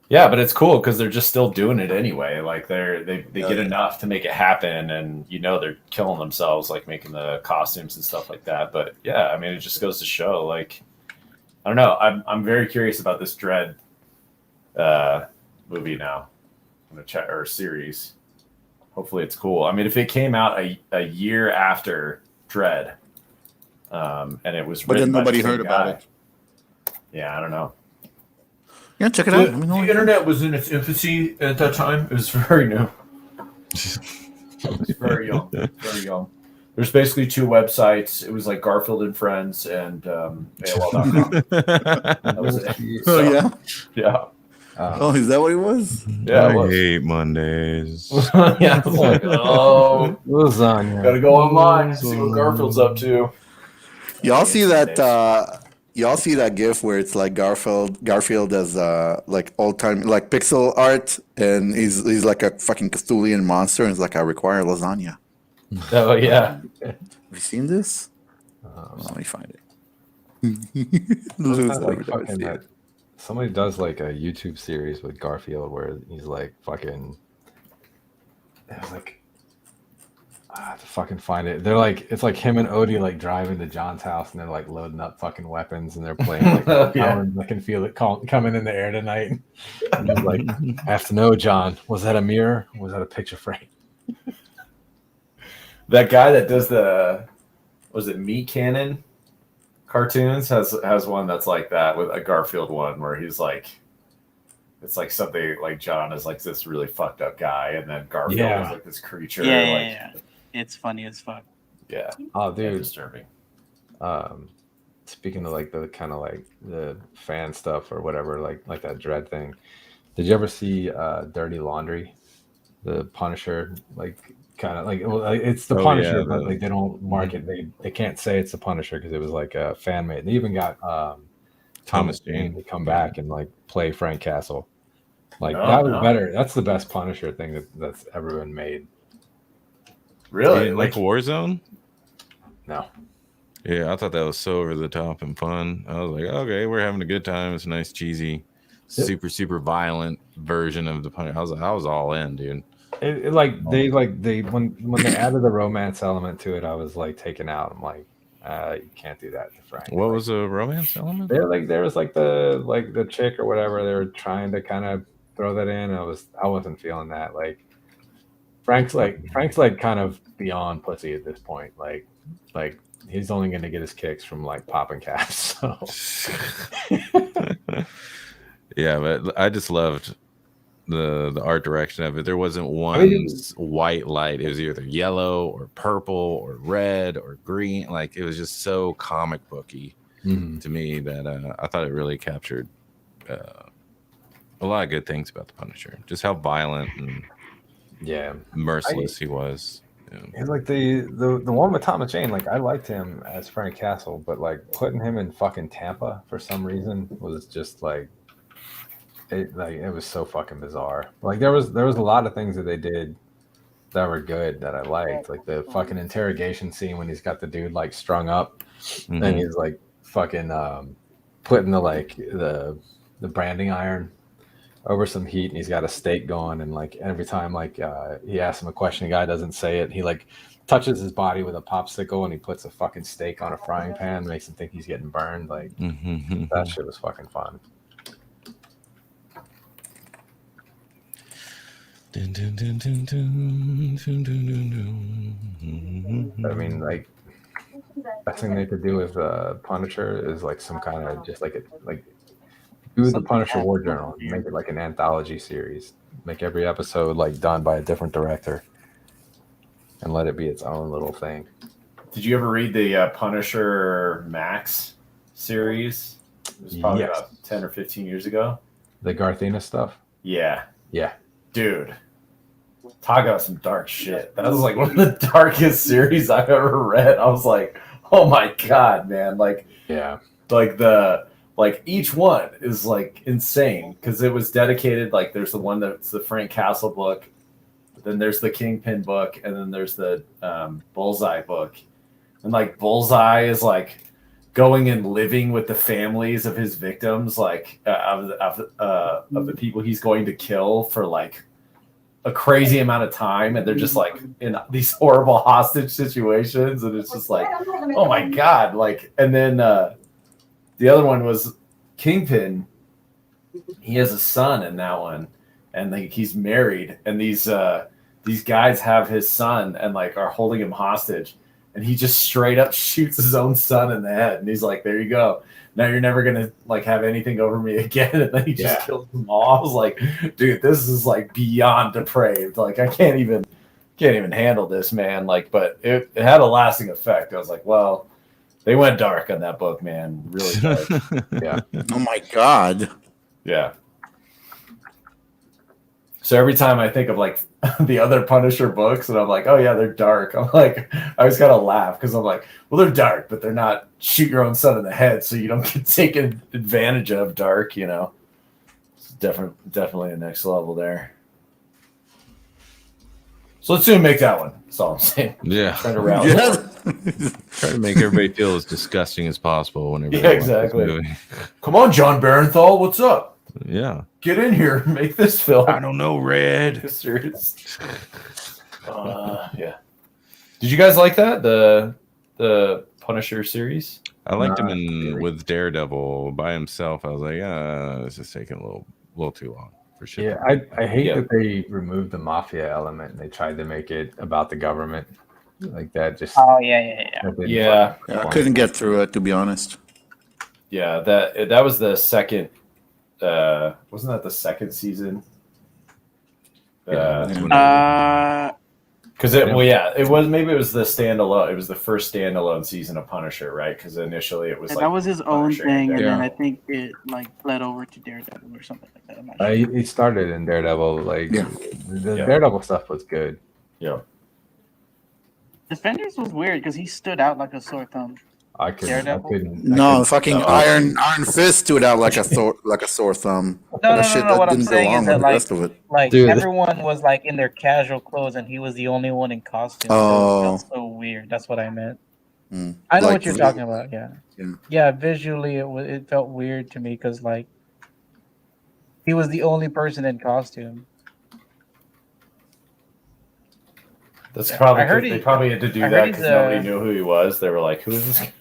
Yeah, but it's cool because they're just still doing it anyway. Like they get enough to make it happen, and they're killing themselves, like making the costumes and stuff like that. But yeah, I mean, it just goes to show, like, I don't know. I'm very curious about this Dread movie now. I'm gonna check, or series. Hopefully, it's cool. I mean, if it came out a year after Dread, and it was, but then written by nobody the same heard about guy, it. Yeah, I don't know. Yeah, check it out. The internet was in its infancy at that time. It was very new. It was very young. Very young. There's basically 2 websites. It was like Garfield and Friends and AOL.com. That was it. Oh, yeah? Yeah. Oh, is that what it was? Yeah, it I was. hate Mondays. Yeah, it's like, oh, Lasagna. gotta go online, see what Garfield's up to. Y'all see that? Y'all see that GIF where it's like Garfield as like old time like pixel art, and he's like a fucking Cthulhian monster, and it's like, I require lasagna. Oh yeah. Have you seen this? Let me find it. It's like fucking that. Somebody does like a YouTube series with Garfield where he's like fucking. It was like. I have to fucking find it. They're like, it's like him and Odie like driving to John's house, and they're like loading up fucking weapons, and they're playing like, Yeah. I can feel it coming in the air tonight. And he's like, I have to know, John, was that a mirror? Or was that a picture frame? That guy that does was it Meat Cannon cartoons has one that's like that, with a Garfield one where he's like, it's like something like John is like this really fucked up guy, and then Garfield is like this creature. Yeah. It's funny as fuck. Yeah. Oh, dude. Disturbing. Speaking of like the kind of like the fan stuff or whatever, like that Dread thing. Did you ever see Dirty Laundry? The Punisher, like kind of like, it's the Punisher, yeah, but like they don't market. They can't say it's the Punisher because it was like a fan made. They even got Thomas Jane to come back and like play Frank Castle. Like that was better. That's the best Punisher thing that's ever been made. Really? Like Warzone? No. Yeah, I thought that was so over the top and fun. I was like, okay, we're having a good time. It's a nice, cheesy, super violent version of the Punisher. I was all in, dude. They when they added the romance element to it, I was like taken out. I'm like, you can't do that to Frank. What was a romance element? There was like the chick or whatever. They were trying to kind of throw that in. I wasn't feeling that. Like Frank's like kind of beyond pussy at this point. Like he's only going to get his kicks from like popping caps. So. Yeah, but I just loved the art direction of it. There wasn't one white light. It was either yellow or purple or red or green. Like it was just so comic booky to me that I thought it really captured a lot of good things about the Punisher. Just how violent and merciless he was. He's like the one with Thomas Jane. Like I liked him as Frank Castle, but like putting him in fucking Tampa for some reason was just like it was so fucking bizarre. Like there was a lot of things that they did that were good that I liked. Like the fucking interrogation scene when he's got the dude like strung up, and he's like fucking putting the branding iron over some heat, and he's got a steak going, and like every time like he asks him a question, the guy doesn't say it, he like touches his body with a popsicle, and he puts a fucking steak on a frying pan, makes him think he's getting burned. Like that shit was fucking fun. I mean, like best thing they could do with Punisher is like some kind of just like do the Punisher War Journal, make it like an anthology series. Make every episode like done by a different director, and let it be its own little thing. Did you ever read the Punisher Max series? It was probably about 10 or 15 years ago. The Garthena stuff? Yeah. Yeah. Dude, talk about some dark shit. That was like one of the darkest series I've ever read. I was like, oh my God, man. Like, yeah. Like each one is like insane because it was dedicated. Like there's the one that's the Frank Castle book, then there's the Kingpin book, and then there's the Bullseye book. And like Bullseye is like going and living with the families of his victims, like of the people he's going to kill for like a crazy amount of time, and they're just like in these horrible hostage situations, and it's just like, oh my god, like. And then the other one was Kingpin. He has a son in that one, and like he's married, and these guys have his son and like are holding him hostage, and he just straight up shoots his own son in the head, and he's like, there you go, now you're never gonna like have anything over me again. And then he just kills them all. I was like, dude, this is like beyond depraved. Like I can't even handle this, man. Like, but it had a lasting effect. I was like, well, they went dark on that book, man. Really dark. Yeah. Oh my god. Yeah. So every time I think of like the other Punisher books, and I'm like, oh yeah, they're dark. I'm like, I always gotta laugh because I'm like, well, they're dark, but they're not shoot your own son in the head, so you don't get taken advantage of. Dark, you know. It's definitely a next level there. So let's soon make that one. That's all I'm saying. Yeah. Trying to rally. Try to make everybody feel as disgusting as possible whenever. Yeah, exactly. Come on, John Barenthal, what's up? Yeah. Get in here, make this film. I don't know, Red. Serious. Yeah. Did you guys like that? The Punisher series? I liked him with Daredevil by himself. I was like, it's just taking a little too long for sure. Yeah, I hate that they removed the mafia element and they tried to make it about the government. Like that just Yeah. I couldn't get through it, to be honest. Yeah, that was the second wasn't that the second season? Because it was the standalone. It was the first standalone season of Punisher, right? Because initially it was that was his own Punisher thing, and then I think it like bled over to Daredevil or something like that. I'm not sure. He started in Daredevil. Like the Daredevil stuff was good. Yeah. Defenders was weird because he stood out like a sore thumb. No, fucking Iron Fist stood out like a sore thumb. No, that what I'm didn't go saying along is that with the rest of it. like everyone was like in their casual clothes, and he was the only one in costume. So it felt so weird. That's what I meant. I know what you're talking about. Yeah. Visually, it felt weird to me because like he was the only person in costume. That's probably they probably had to do that because nobody knew who he was. They were like, "Who is this guy?"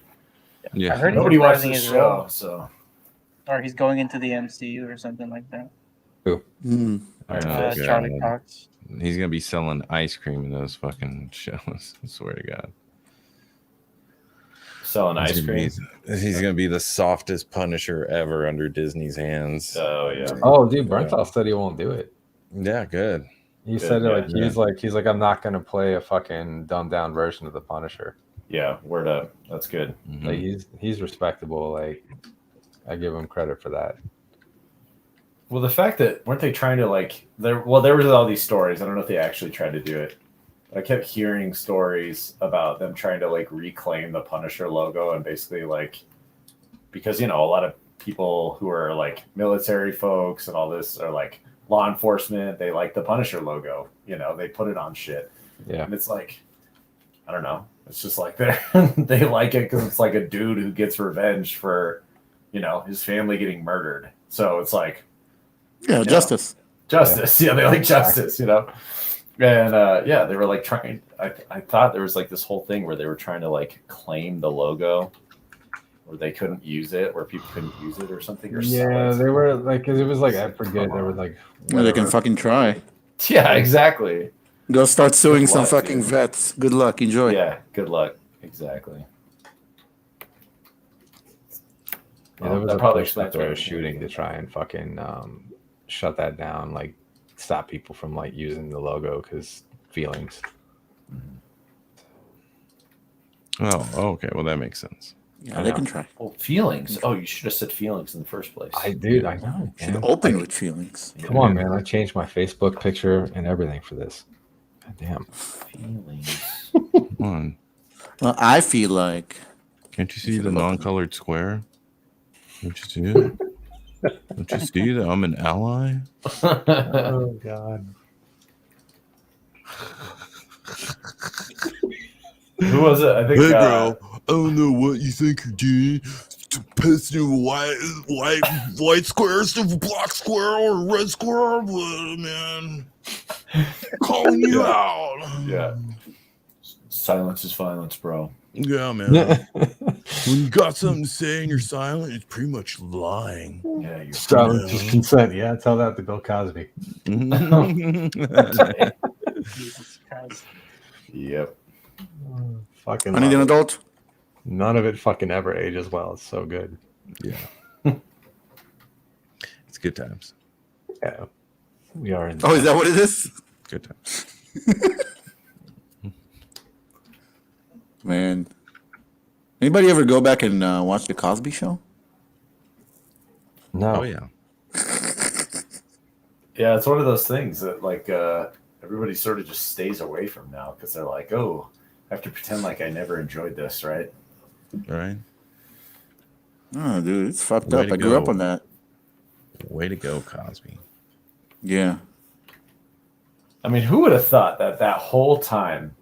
Yeah, I heard nobody watched the his show, so or he's going into the MCU or something like that. Who? Charlie Cox. He's gonna be selling ice cream in those fucking shows. I swear to God. Selling ice cream. He's gonna be the softest Punisher ever under Disney's hands. Oh yeah. Oh, dude, Bernthal said he won't do it. Yeah, good. He said he's like I'm not gonna play a fucking dumbed down version of the Punisher. Yeah, word up. That's good. Mm-hmm. Like he's respectable. Like I give him credit for that. Well, the fact that weren't they trying to like there was all these stories. I don't know if they actually tried to do it. I kept hearing stories about them trying to like reclaim the Punisher logo and basically like because a lot of people who are like military folks and all this are like law enforcement, they like the Punisher logo, they put it on shit. Yeah. And it's like, I don't know. It's just like they like it because it's like a dude who gets revenge for, his family getting murdered. So it's like, justice. Justice. Yeah, they like justice, And they were like trying, I thought there was like this whole thing where they were trying to like claim the logo where they couldn't use it, where people couldn't use it or something. Or they were like, because it was like, I forget, they were like, well, they can fucking try. Yeah, exactly. Go start suing some fucking vets. Good luck. Enjoy. Yeah, good luck. Exactly. Yeah, there was probably stuff they were shooting to try and fucking shut that down, like stop people from like using the logo because feelings. Oh, okay. Well, that makes sense. Yeah, they can try. Well, feelings. Oh, you should have said feelings in the first place. I know. Should open with feelings. Come on, man. I changed my Facebook picture and everything for this. God damn. Feelings. Come on. Well, I feel like. Can't you see the non-colored square? Don't you see it? Don't you see that I'm an ally? Oh, God. Who was it? I think. Hey, bro. don't know what you think you're doing. Posting white squares to black square or red square, but man, calling you out. Yeah. Silence is violence, bro. Yeah, man. When you got something to say and you're silent, it's pretty much lying. Yeah, you're Silence is consent. Yeah, tell that to Bill Cosby. Jesus Christ. Yep. Fucking I need an love it. adult. None of it fucking ever ages well. It's so good. Yeah. It's good times. Yeah. We are in. Oh, is that what it is? Good times. Man. Anybody ever go back and watch the Cosby Show? No. Oh yeah. Yeah, it's one of those things that like everybody sort of just stays away from now because they're like, oh, I have to pretend like I never enjoyed this, right? All right. Oh, dude, it's fucked Way up. to I grew go. up on that. Way to go, Cosby. Yeah. I mean, who would have thought that whole time?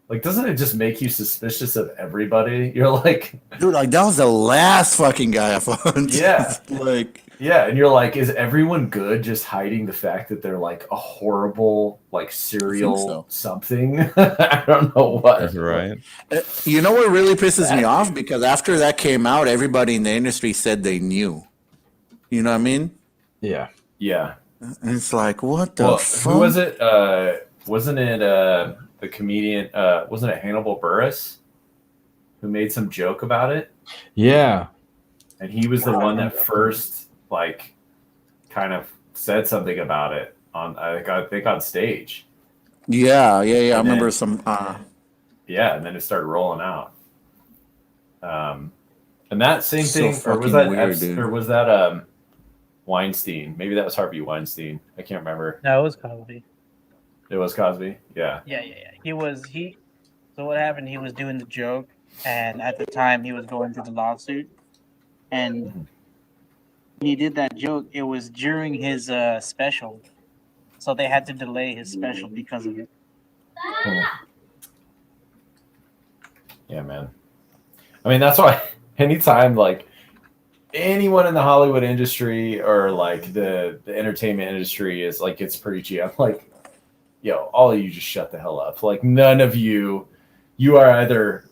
Like, doesn't it just make you suspicious of everybody? You're like, Dude, like, that was the last fucking guy I found. Yeah. Like, yeah, and you're like, is everyone good just hiding the fact that they're like a horrible, like serial so. something? I don't know what. Right. you know what really pisses me off? Because after that came out, everybody in the industry said they knew. You know what I mean? Yeah. Yeah. And it's like, what the Well, fuck? who was it? Wasn't it the comedian? Wasn't it Hannibal Buress who made some joke about it? Yeah. And he was the one that first, like, kind of said something about it on, I think on stage. Yeah. I And remember then- some. Yeah, and then it started rolling out. And that same So thing, or was fucking that weird, dude. or was that Weinstein? Maybe that was Harvey Weinstein. I can't remember. No, it was Cosby. It was Cosby. Yeah. Yeah. So what happened? He was doing the joke, and at the time he was going through the lawsuit, and when he did that joke, it was during his special, so they had to delay his special because of it. Yeah, man. I mean, that's why anytime like anyone in the Hollywood industry or like the entertainment industry is like gets preachy, I'm like, yo, all of you just shut the hell up. Like none of you are either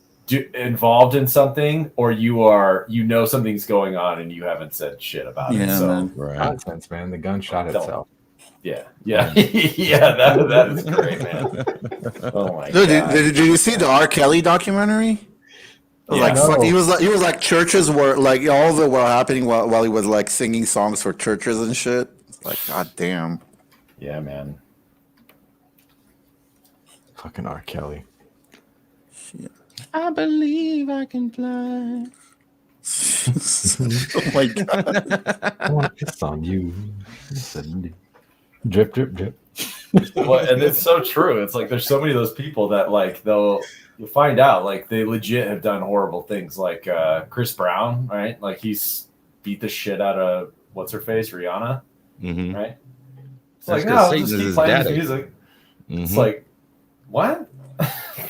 involved in something or you know something's going on and you haven't said shit about it. Yeah, So man. Right. Nonsense, man. The gun shot Don't. itself. yeah, yeah, that is great, man. Oh my Dude, god. did you see the R. Kelly documentary? Yeah. Like No. fuck, he was like churches were like all of it were happening while he was like singing songs for churches and shit. It's like, god damn. Yeah, man. Fucking R. Kelly. I believe I can fly. Oh my god. I want to piss on you. Drip, drip, drip. Well, and it's so true. It's like there's so many of those people that like you'll find out like they legit have done horrible things. Like Chris Brown, right? Like he's beat the shit out of what's her face, Rihanna, Mm-hmm. right? It's That's like 'cause no, Satan just is keep his playing his daddy. music. It's Mhm. like what?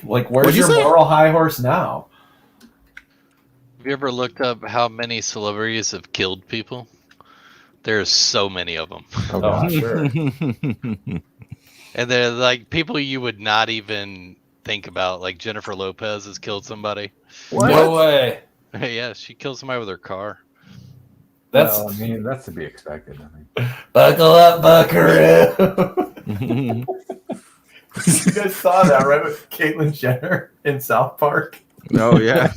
Like where's What'd you your say? moral high horse now? Have you ever looked up how many celebrities have killed people? There's so many of them. Oh, Oh, God. I'm sure. And they're like people you would not even think about. Like Jennifer Lopez has killed somebody. No way. Yeah, she killed somebody with her car. That's Well, I mean, that's to be expected. I mean, buckle up, buckaroo. You guys saw that, right? With Caitlyn Jenner in South Park. Oh yeah.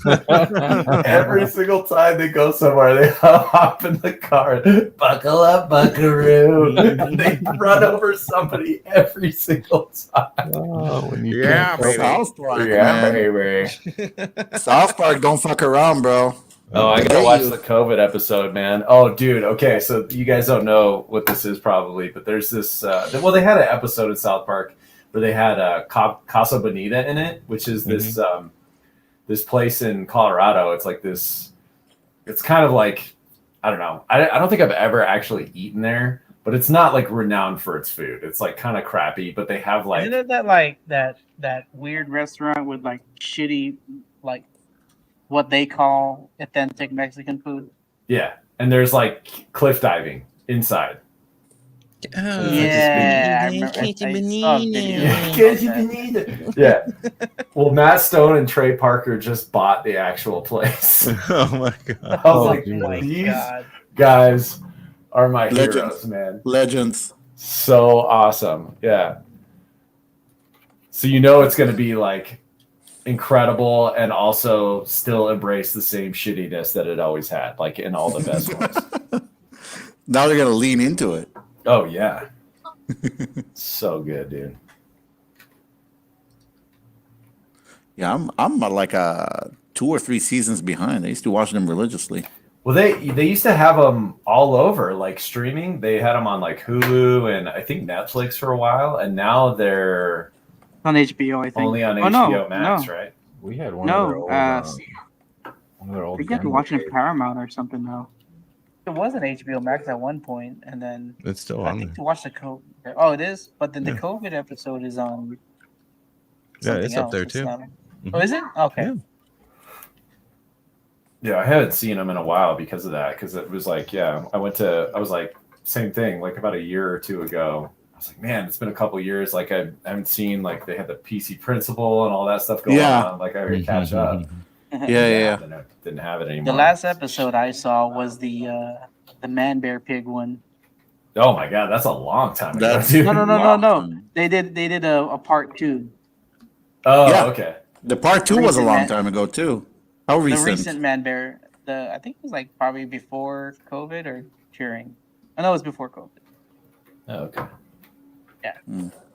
Every single time they go somewhere, they hop in the car. Buckle up, buckaroo. And they run over somebody every single time. oh, when you Yeah, can't- baby. South Park, Yeah, man. baby. South Park, don't fuck around, bro. Oh, I gotta watch the COVID episode, man. Oh, dude. Okay, so you guys don't know what this is probably, but there's this. Well, they had an episode in South Park where they had Casa Bonita in it, which is this this place in Colorado. It's like this. It's kind of like I don't know. I don't think I've ever actually eaten there, but it's not like renowned for its food. It's like kind of crappy, but they have like Isn't it that like that weird restaurant with like shitty like what they call authentic Mexican food. Yeah, and there's like cliff diving inside. Yeah, I remember. I saw videos about that. Yeah. Well, Matt Stone and Trey Parker just bought the actual place. Oh my god! I was like, my these God. guys are my Legends. heroes, man. Legends. So awesome. Yeah. So you know it's going to be like incredible and also still embrace the same shittiness that it always had, like in all the best ones. Now they're gonna lean into it. Oh yeah. So good, dude. Yeah, I'm like 2 or 3 seasons behind. I used to watch them religiously. Well, they used to have them all over, like streaming. They had them on like Hulu and I think Netflix for a while, and now they're On HBO, I think. only on Oh, no, HBO Max, no. right? We had one No, of their I old think you have to watch it in Paramount or something now. It was an HBO Max at one point, and then It's still I on think there. to watch the COVID. Oh, it is, but then the Yeah. COVID episode is on. Yeah, it's something up there else. too. It's not- Oh, is it? Okay. Yeah. Yeah, I haven't seen them in a while because of that. Because it was like, yeah, I was like, same thing, like about a year or two ago. I was like, man, it's been a couple years. Like I haven't seen like they had the PC principal and all that stuff going on. Like I gotta catch up. Yeah. Didn't have it anymore. The last episode I saw was the man bear pig one. Oh my god, that's a long time ago, That's- dude. No. They did a part 2. Oh, Yeah. okay. The part 2 was a Recent long man- time ago too. How The recent? recent man bear. I think it was like probably before COVID or during. I know it was before COVID. Oh, okay.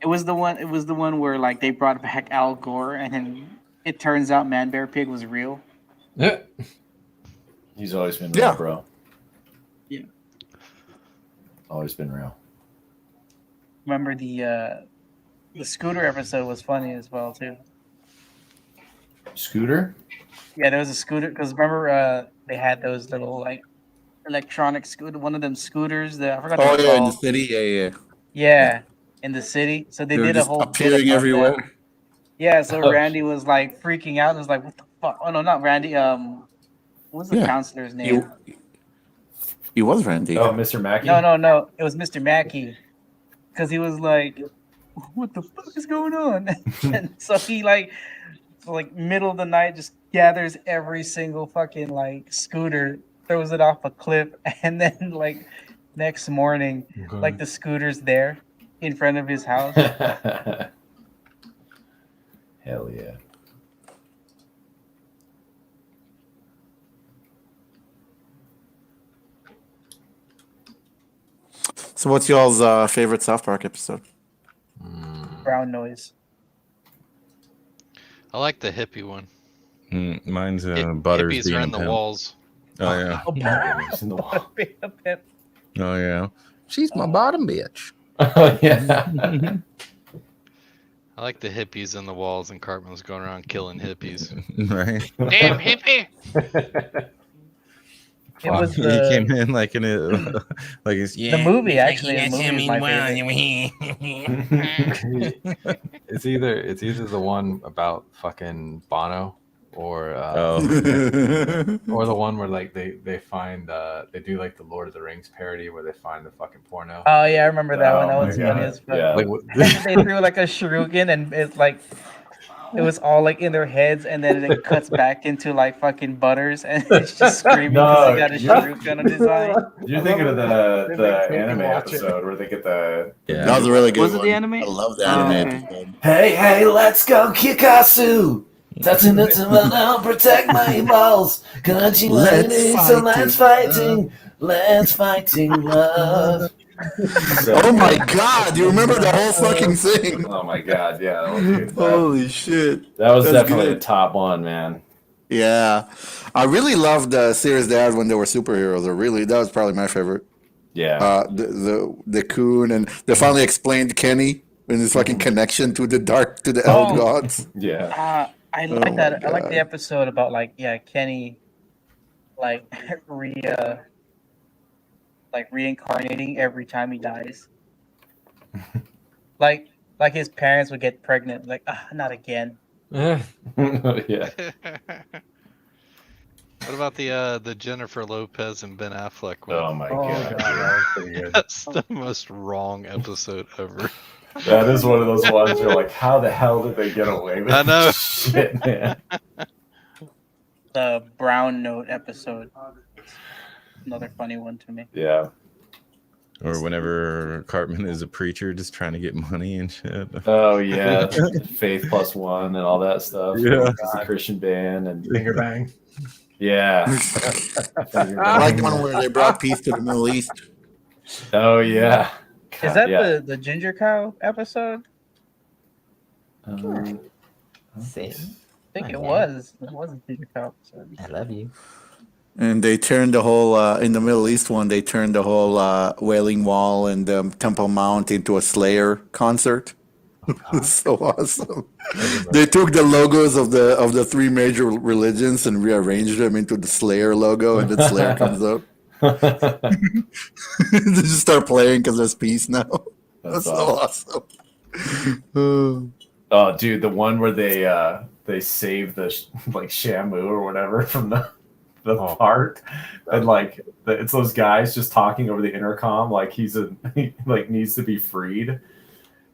It was the one. It was the one where like they brought back Al Gore, and then it turns out Man Bear Pig was real. Yeah. He's always been real, Yeah. bro. Yeah. Always been real. Remember the scooter episode was funny as well too. Scooter? Yeah, there was a scooter because remember they had those little like electronic scooter. One of them scooters that I forgot. Oh what they're yeah, in the called. city. Yeah. Yeah, in the city. So they They're did a just whole bit appearing about everywhere. that. Yeah, so Randy was like freaking out and was like, "What the fuck?" Oh no, not Randy. What was the Yeah. counselor's name? He was Randy. Oh, Mr. Mackey? No. It was Mr. Mackey. Because he was like, "What the fuck is going on?" And so he like middle of the night just gathers every single fucking like scooter, throws it off a cliff, and then like next morning, like the scooter's there in front of his house. Hell yeah. So what's y'all's favorite South Park episode? Brown noise. I like the hippie one. Mine's Butters Hippies being are a in the pimp. walls. Oh yeah. It's in the wall. Oh yeah. She's my bottom bitch. Yeah. I like the hippies in the walls, and Cartman was going around killing hippies. Right. Damn hippie! It was He the, came in like in a like it's the movie actually. The movie is my favorite. It's either the one about fucking Bono or oh. or the one where like they find they do like the Lord of the Rings parody where they find the fucking porno. Oh yeah, I remember that one. That Oh was my funny God. as fuck. Yeah. Like They threw like a shuriken and it's like it was all like in their heads and then it cuts back into like fucking Butters and it's just screaming because he got a shuriken on his eye. You're thinking of the Make me anime watch it. episode where they get the Yeah. That was a really good Was it one. the anime? I love the Oh, anime okay. episode. Hey, let's go Kikasu. Touching the I'll protect my balls. Country Let's fighting. Let's fighting love. Oh my god, do you remember the whole fucking thing? Oh my god, yeah. That was, good. Holy shit. That was That's definitely good. the top one, man. Yeah. I really loved Sears Dad when they were superheroes. That was probably my favorite. Yeah. The coon and they finally explained Kenny and his fucking connection to the elf Oh. gods. Yeah. I Oh like my that. I like God. the episode about like Kenny like reincarnating every time he dies. like his parents would get pregnant, like not again. Eh, yeah. What about the Jennifer Lopez and Ben Affleck one? Oh my Oh god. god, that was pretty good. That's the most wrong episode ever. That is one of those ones you're like, how the hell did they get away with I know. this shit, man? The Brown Note episode. Another funny one to me. Yeah. Or whenever Cartman is a preacher just trying to get money and shit. Oh yeah. Faith Plus One and all that stuff. Yeah. It's a Christian band and Finger bang. yeah. I like the one where they brought peace to the Middle East. Oh yeah. Is that yeah. the Ginger Cow episode? Same. I think it Yeah. was. It was a Ginger Cow episode. I love you. And they turned the whole, in the Middle East one, they turned the whole Wailing Wall and Temple Mount into a Slayer concert. It was so awesome. They took the logos of the three major religions and rearranged them into the Slayer logo, and then Slayer comes up. They just start playing because there's peace now. That's so awesome. Oh, dude, the one where they save the like Shamu or whatever from the park, and like it's those guys just talking over the intercom like he like needs to be freed,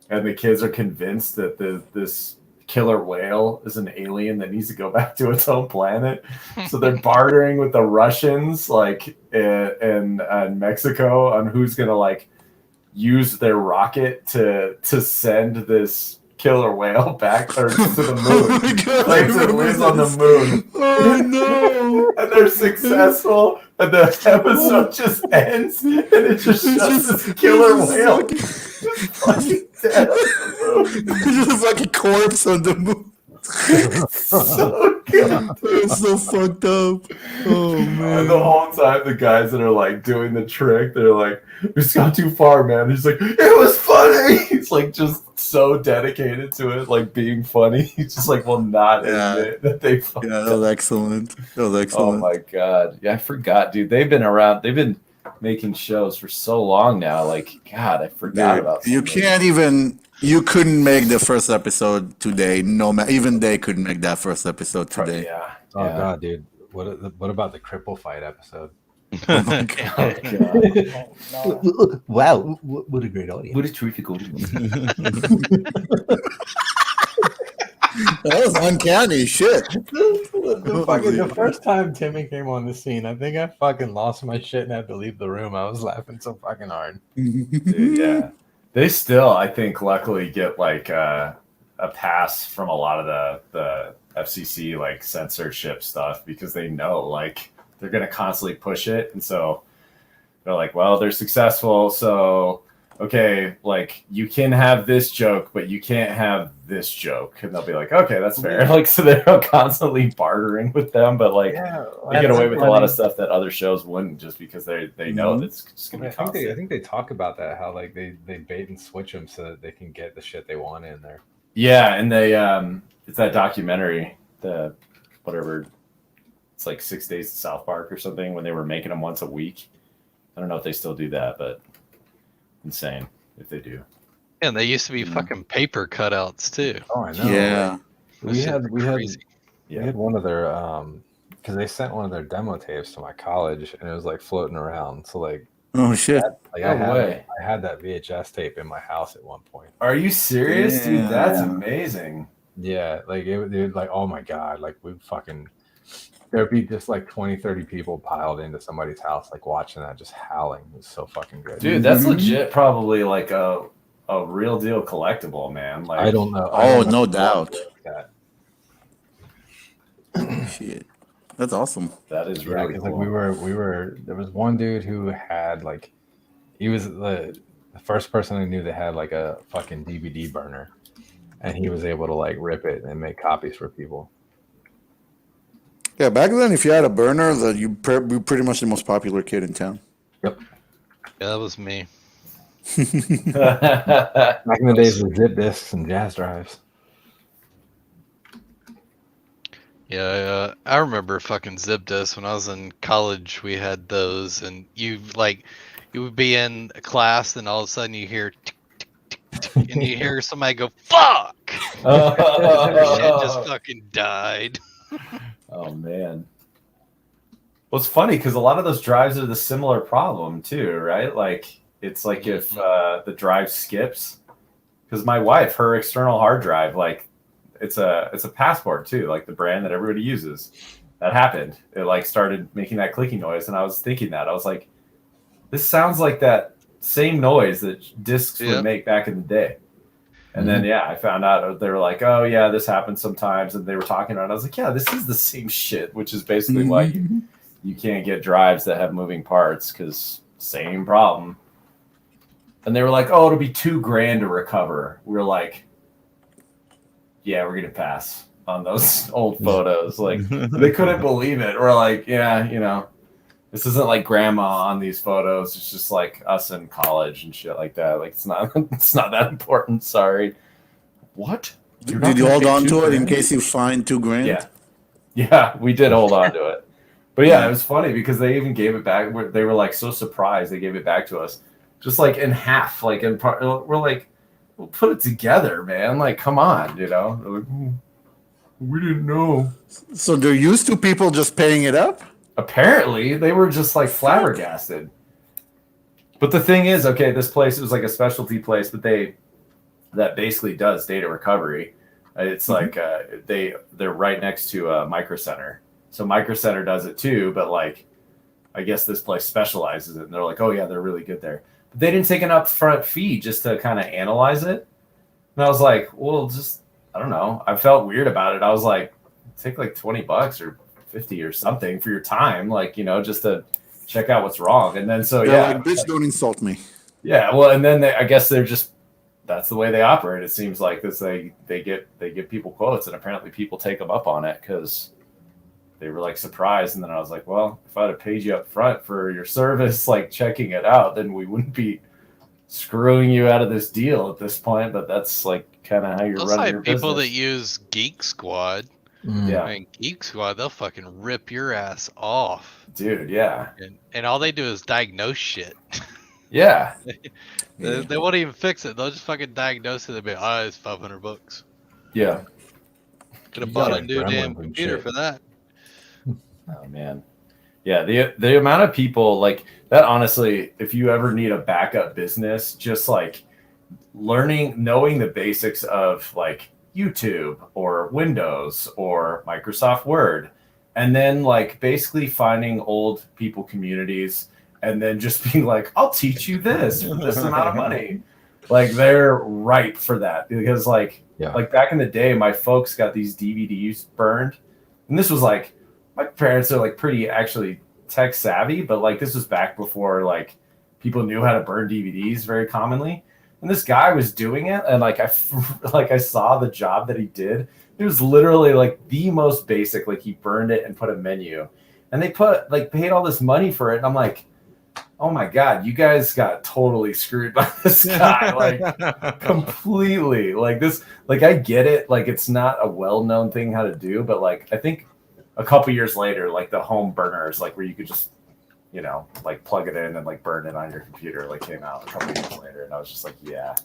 and the kids are convinced that this killer whale is an alien that needs to go back to its own planet. So they're bartering with the Russians like in Mexico on who's gonna like use their rocket to send this killer whale back to the moon. Oh my God, Like I to remember live on the this. moon. Oh no! And they're successful, and the episode just ends, and it just shows this killer whale just fucking dead on the moon. There's just a fucking corpse on the moon. So good. It's so fucked up. Oh man! And the whole time, the guys that are like doing the trick, they're like, "We just got too far, man." He's like, "It was funny." He's like just so dedicated to it, like being funny. He's just like, will not admit that they fucked Yeah, that was excellent. That was Oh excellent. my god. Yeah, I forgot, dude. They've been around. They've been making shows for so long now. Like, God, I forgot Dude, about you some of them. can't even. You couldn't make the first episode today. No, even they couldn't make that first episode today. Yeah. Oh yeah. god, dude. What about the cripple fight episode? Oh my God. Oh, God. Oh, no. Wow, what a great audience. What a terrific audience. That was uncanny shit. The first time Timmy came on the scene, I think I fucking lost my shit and had to leave the room. I was laughing so fucking hard. Dude, yeah. They still, I think, luckily get like a pass from a lot of the FCC like censorship stuff because they know like they're gonna constantly push it, and so they're like, well, they're successful, so okay, like you can have this joke, but you can't have this joke, and they'll be like, okay, that's fair. Like, so they're constantly bartering with them, but like they get away with a lot of stuff that other shows wouldn't, just because they know that's just gonna be constant. I think they talk about that, how like they bait and switch them so that they can get the shit they want in there. Yeah, and they it's that documentary, the whatever, it's like 6 Days at South Park or something, when they were making them once a week. I don't know if they still do that, but insane if they do. And they used to be fucking paper cutouts too. Oh, I know. Yeah. We had crazy. we had one of their because they sent one of their demo tapes to my college and it was like floating around. So like Oh shit. like No way. I had that VHS tape in my house at one point. Are you serious, dude? Yeah. That's amazing. Yeah, like it was like, oh my god, like we fucking there'd be just like 20-30 people piled into somebody's house like watching that, just howling. It was so fucking good. Dude, that's legit probably like a real deal collectible, man. Like, I don't know. Oh, no doubt. That. Shit. That's awesome. that is Yeah, really 'cause, cool. like we were there was one dude who had like he was the first person I knew that had like a fucking DVD burner, and he was able to like rip it and make copies for people. Yeah, back then, if you had a burner, that you were pretty much the most popular kid in town. Yeah, that was me. Back in the days with zip discs and jazz drives. Yeah, I remember fucking zip discs when I was in college. We had those, and you would be in a class, and all of a sudden you hear, tick, tick, tick, tick, and you hear somebody go, "Fuck!" Shit just fucking died. Oh man. Well, it's funny because a lot of those drives are the similar problem too, right? Like it's like if the drive skips, because my wife, her external hard drive, like it's a Passport too, like the brand that everybody uses. That happened. It like started making that clicking noise, and I was thinking that I was like, this sounds like that same noise that discs would make back in the day. And then I found out they were like, oh yeah, this happens sometimes, and they were talking about it. I was like, yeah, this is the same shit, which is basically why you can't get drives that have moving parts because same problem. And they were like, oh, it'll be $2,000 to recover. We were like, yeah, we're gonna pass on those old photos. Like they couldn't believe it. We're like, yeah, you know, this isn't like grandma on these photos. It's just like us in college and shit like that. Like it's not that important. Sorry. What? Did you hold on to it in case you find $2,000? Yeah, we did hold on to it. But yeah, it was funny because they even gave it back. They were like so surprised they gave it back to us, just like in half. Like in part, we're like, we'll put it together, man. Like, come on, you know. Like, we didn't know. So they're used to people just paying it up? Apparently, they were just like flabbergasted. But the thing is, okay, this place was like a specialty place, but that basically does data recovery. It's like they're right next to a Micro Center. So Micro Center does it too, but like I guess this place specializes it, and they're like, oh yeah, they're really good there. But they didn't take an upfront fee just to kind of analyze it. And I was like, well, just I don't know. I felt weird about it. I was like, take like $20 or 50 or something for your time, like, you know, just to check out what's wrong. And then so they're like, bitch, don't insult me. Yeah, well, and then I guess they're just that's the way they operate. It seems like this they give people quotes, and apparently people take them up on it because they were like surprised. And then I was like, well, if I'd have paid you up front for your service, like checking it out, then we wouldn't be screwing you out of this deal at this point. But that's like kind of how you're running your business. People that use Geek Squad. Yeah, I mean, Geek Squad, they'll fucking rip your ass off, dude. Yeah, and all they do is diagnose shit. Yeah, they won't even fix it. They'll just fucking diagnose it. They'll be, oh, it's $500. Yeah, could have bought a new damn computer for that. Oh man, yeah. The amount of people like that. Honestly, if you ever need a backup business, just like knowing the basics of like YouTube or Windows or Microsoft Word, and then like basically finding old people communities and then just being like, I'll teach you this for this amount of money. Like they're ripe for that because like back in the day, my folks got these DVDs burned, and this was like my parents are like pretty actually tech savvy, but like this was back before like people knew how to burn DVDs very commonly. And this guy was doing it, and like I saw the job that he did. It was literally like the most basic. Like he burned it and put a menu, and they paid all this money for it. And I'm like, oh my god, you guys got totally screwed by this guy, like completely. Like this, like I get it. Like it's not a well-known thing how to do, but like I think a couple years later, like the home burners, like where you could just, you know, like plug it in and like burn it on your computer, like came out a couple years later, and I was just like, yeah,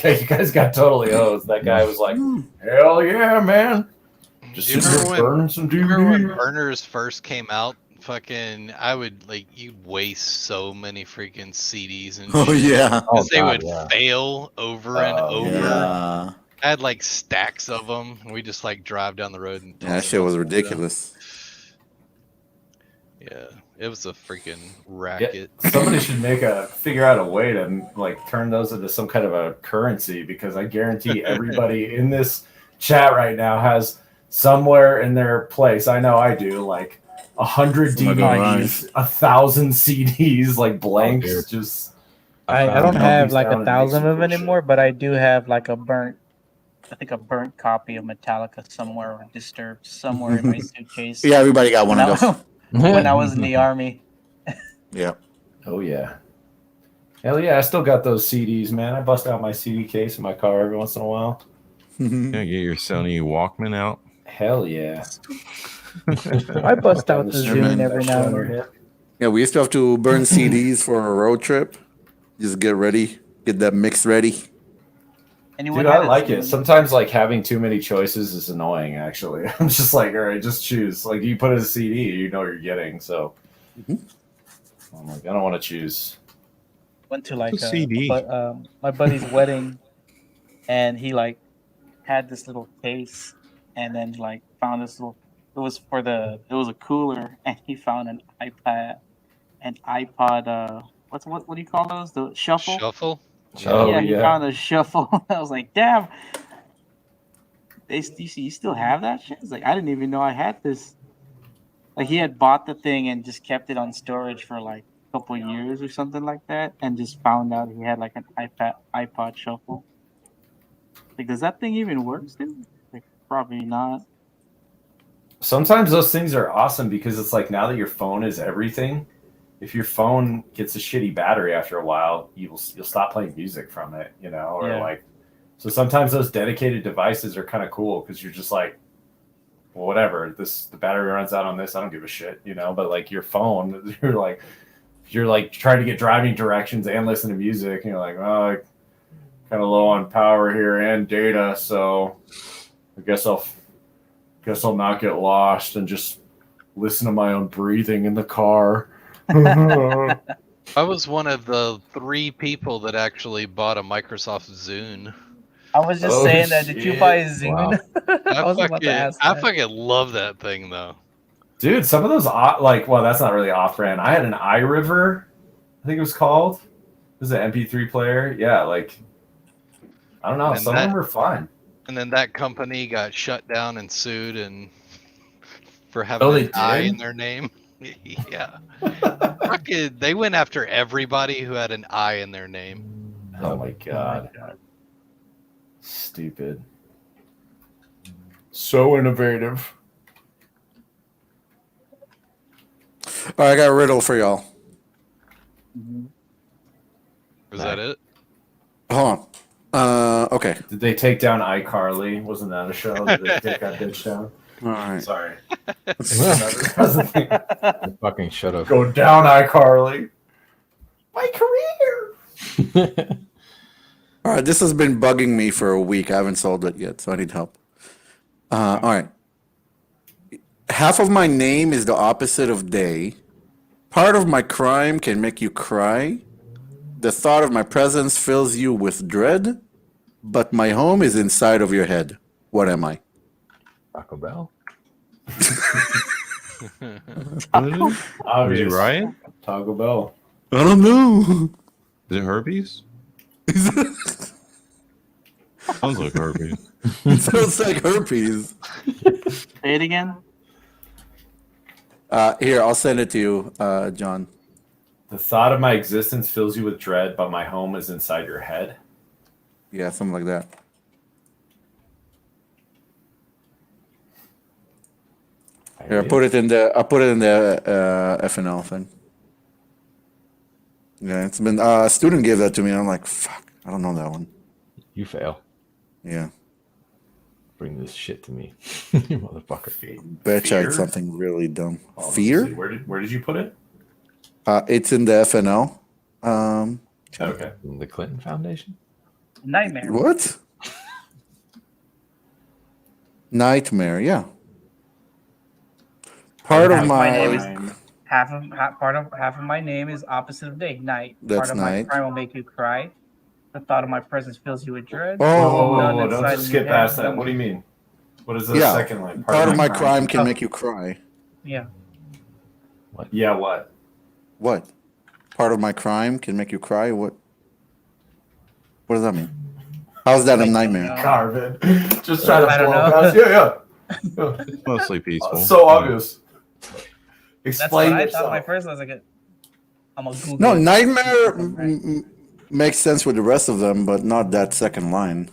you guys got totally hosed. That guy was like, hell yeah, man. Just burn some DVDs. Remember when burners first came out? Fucking, I would like you'd waste so many freaking CDs and shit. Yeah, because they would fail over and over. Yeah. I had like stacks of them, and we just like drive down the road and that shit was ridiculous. Yeah, it was a freaking racket. Yeah, somebody should figure out a way to like turn those into some kind of a currency, because I guarantee everybody in this chat right now has somewhere in their place. I know I do, like 100 DVDs, 1,000 CDs, like blanks. Just I don't have like 1,000 of them anymore, but I do have like a burnt copy of Metallica somewhere, or Disturbed somewhere in my suitcase. Yeah, everybody got one of those. When I was in the army. Yeah. Oh yeah. Hell yeah, I still got those CDs, man. I bust out my CD case in my car every once in a while. Yeah, get your Sony Walkman out. Hell yeah. I bust out the Zune every now and then. Yeah, we used to have to burn CDs for a road trip. Just get ready, get that mix ready. Anyone Dude, I had a like it. Zune? Sometimes like having too many choices is annoying. Actually, I'm just like, all right, just choose. Like you put it as a CD, you know what you're getting. So I'm like, I don't want to choose. Went to like What's a CD? my buddy's wedding, and he like had this little case, and then like found this little. It was a cooler, and he found an iPod. What do you call those? The shuffle. Shuffle. Oh Yeah, he yeah. found a shuffle. I was like, damn. You still have that shit? It's like I didn't even know I had this. Like he had bought the thing and just kept it on storage for like a couple years or something like that, and just found out he had like an iPod shuffle. Like, does that thing even work still? Like, probably not. Sometimes those things are awesome because it's like now that your phone is everything. If your phone gets a shitty battery after a while, you'll stop playing music from it, you know, or Yeah. like. So sometimes those dedicated devices are kind of cool because you're just like, well, whatever. The battery runs out on this. I don't give a shit, you know. But like your phone, you're like trying to get driving directions and listen to music, and you're like, oh, I'm kind of low on power here and data, so I guess I'll not get lost and just listen to my own breathing in the car. I was one of the 3 people that actually bought a Microsoft Zune. I was just saying that. Did you shit. buy a Zune? I was about to ask that. fucking love that thing though. Dude, some of those well, that's not really off-brand. I had an iRiver, I think it was called. It was an MP3 player. Yeah, like I don't know. And Some of them were fun. And then that company got shut down and sued and for having they an I did? in their name. Yeah. Fucking, they went after everybody who had an I in their name. Oh my god. Stupid. So innovative. All right, I got a riddle for y'all. Was that it? Hold on. Okay. Did they take down iCarly? Wasn't that a show? Did they take that bitch down? All right. Sorry. Fucking should have. Go down, iCarly. My career. All right. This has been bugging me for a week. I haven't solved it yet, so I need help. All right. Half of my name is the opposite of day. Part of my crime can make you cry. The thought of my presence fills you with dread. But my home is inside of your head. What am I? Taco Bell. Was he right? Taco Bell. I don't know. Is it herpes? Sounds like herpes. It sounds like herpes. Say it again. Here, I'll send it to you, John. The thought of my existence fills you with dread, but my home is inside your head. Yeah, something like that. Here, I put it in the FNL thing. Yeah, it's been a student gave that to me, and I'm like, fuck, I don't know that one. You fail. Yeah, Bring this shit to me, you motherfucker. bet you Fear? it's something really dumb. Oh, let's Fear? see. Where did you put it? It's in the FNL. Okay. The Clinton Foundation. Nightmare. What? Nightmare, yeah. Part of My name is my half of my name is opposite of day, night. That's Part of night. my crime will make you cry. The thought of my presence fills you with dread. Oh, None Whoa, inside don't just your skip head. past that. What do you mean? What is the Yeah. second line? part of my crime can make you cry. Yeah. Yeah, what? What? Part of my crime can make you cry? What does that mean? How's that a nightmare? Carvin. Just try to I don't blow know. past. Yeah. Mostly peaceful. So obvious. That's Explain what I yourself. thought my first. I was like, I'm a Google. No, nightmare Right. makes sense with the rest of them, but not that second line.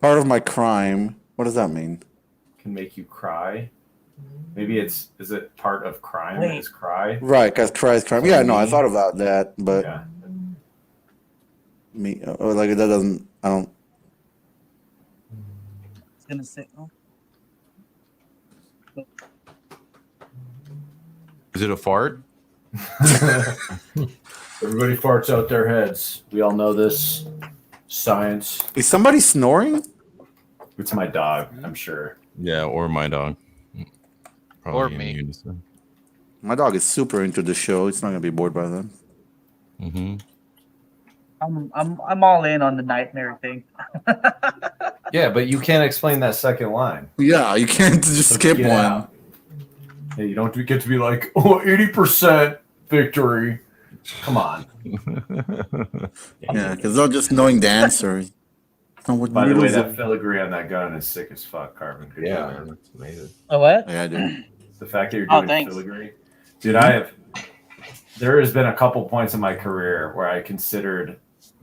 Part of my crime. What does that mean? Can make you cry. Maybe is it part of crime? Wait. Is cry? Right, because cry is crime. Yeah, no, I thought about that, but Yeah. me, like that doesn't. I don't. It's gonna say. Oh. Is it a fart? Everybody farts out their heads. We all know this. Science. Is somebody snoring? It's my dog, I'm sure. Yeah, or my dog. Or in me. unison. My dog is super into the show. It's not gonna be bored by then. Mm-hmm. I'm all in on the nightmare thing. Yeah, but you can't explain that second line. Yeah, you can't just skip Get one. out. Hey, you don't get to be like, 80% victory. Come on. Yeah, because they're just knowing the answer. By the way, that filigree on that gun is sick as fuck, Carbon. Good job. man, that's amazing. Oh, what? Yeah, dude. The fact that you're Oh, doing thanks. filigree. Dude, there has been a couple points in my career where I considered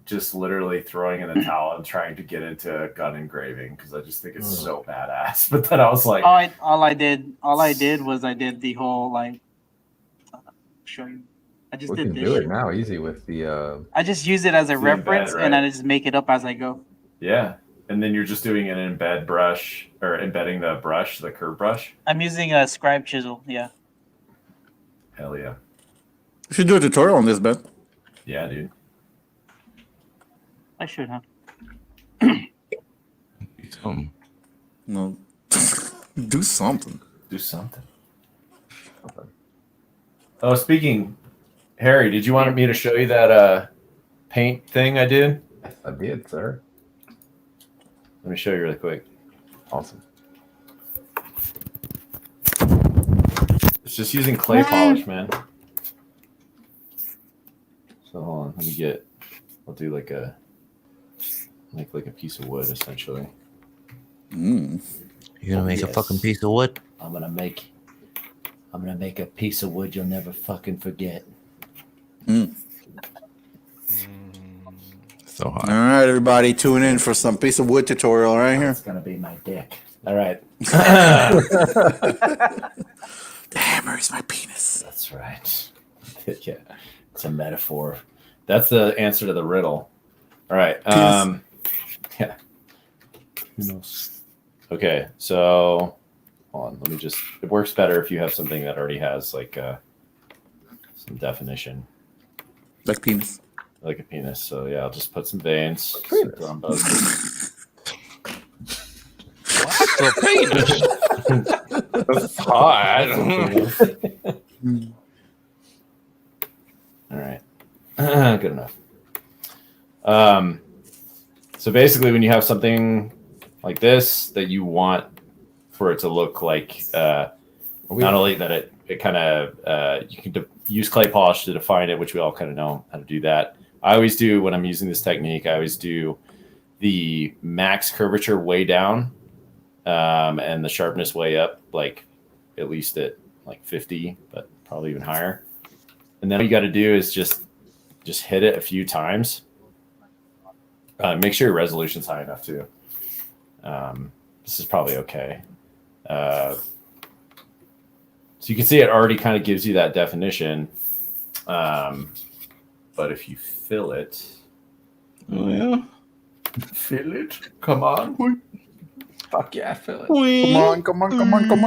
just literally throwing in the towel and trying to get into gun engraving because I just think it's so badass. But then I was like, All I did was I did the whole like show you. I just We did can this. do shit. it now, easy with the. I just use it as a It's in reference, bed, and right? I just make it up as I go. yeah. And then you're just doing an embed brush or embedding the brush, the curve brush. I'm using a scribe chisel. Yeah. Hell yeah. You should do a tutorial on this, Ben. Yeah, dude. I should, huh? No. Do something. Do something. Oh, speaking, Harry, did you want me to show you that paint thing I did? Yes, I did, sir. Let me show you really quick. Awesome. It's just using clay polish, man. So hold on, let me I'll do like make like a piece of wood essentially. Mm. You're gonna make a fucking piece of wood? I'm gonna make a piece of wood you'll never fucking forget. So hot. All right, everybody, tune in for some piece of wood tutorial right here. It's gonna be my dick. All right. The hammer is my penis. That's right. Yeah. It's a metaphor. That's the answer to the riddle. All right. Yeah. Who knows? Okay, so hold on. Let me just. It works better if you have something that already has like some definition, Like penis. like a penis. So yeah, I'll just put some veins. The penis. That's hot. All right. Good enough. So basically, when you have something like this that you want for it to look like, not only that it kind of you can use clay polish to define it, which we all kind of know how to do that. I always do when I'm using this technique. I always do the max curvature way down, and the sharpness way up, like at least at like 50, but probably even higher. And then all you got to do is just hit it a few times. Make sure your resolution's high enough too. This is probably okay. So you can see it already kind of gives you that definition. But if you fill it, Oh, yeah. fill it. Come on. Fuck yeah, I feel it. Come on, come on, come on, come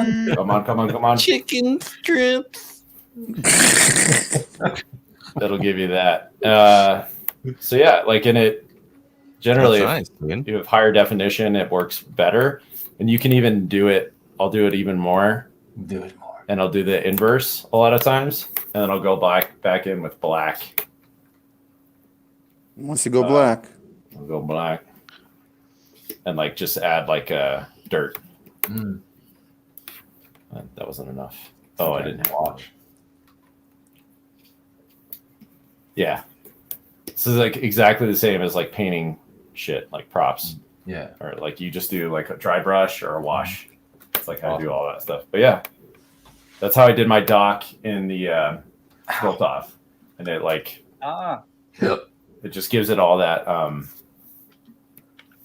on. Come on. Chicken strips. That'll give you that. So yeah, like in it, generally, That's nice, man. if you have higher definition, it works better. And you can even do it. I'll do it even more. Do it more. And I'll do the inverse a lot of times. And then I'll go back in with black. Once you go black. I'll go black. And like just add like dirt. That wasn't enough. Oh, I didn't watch. Yeah. This is like exactly the same as like painting shit, like props. Yeah. Or like you just do like a dry brush or a wash. It's like I do all that stuff. But yeah, that's how I did my dock in the built off. And it like it just gives it all that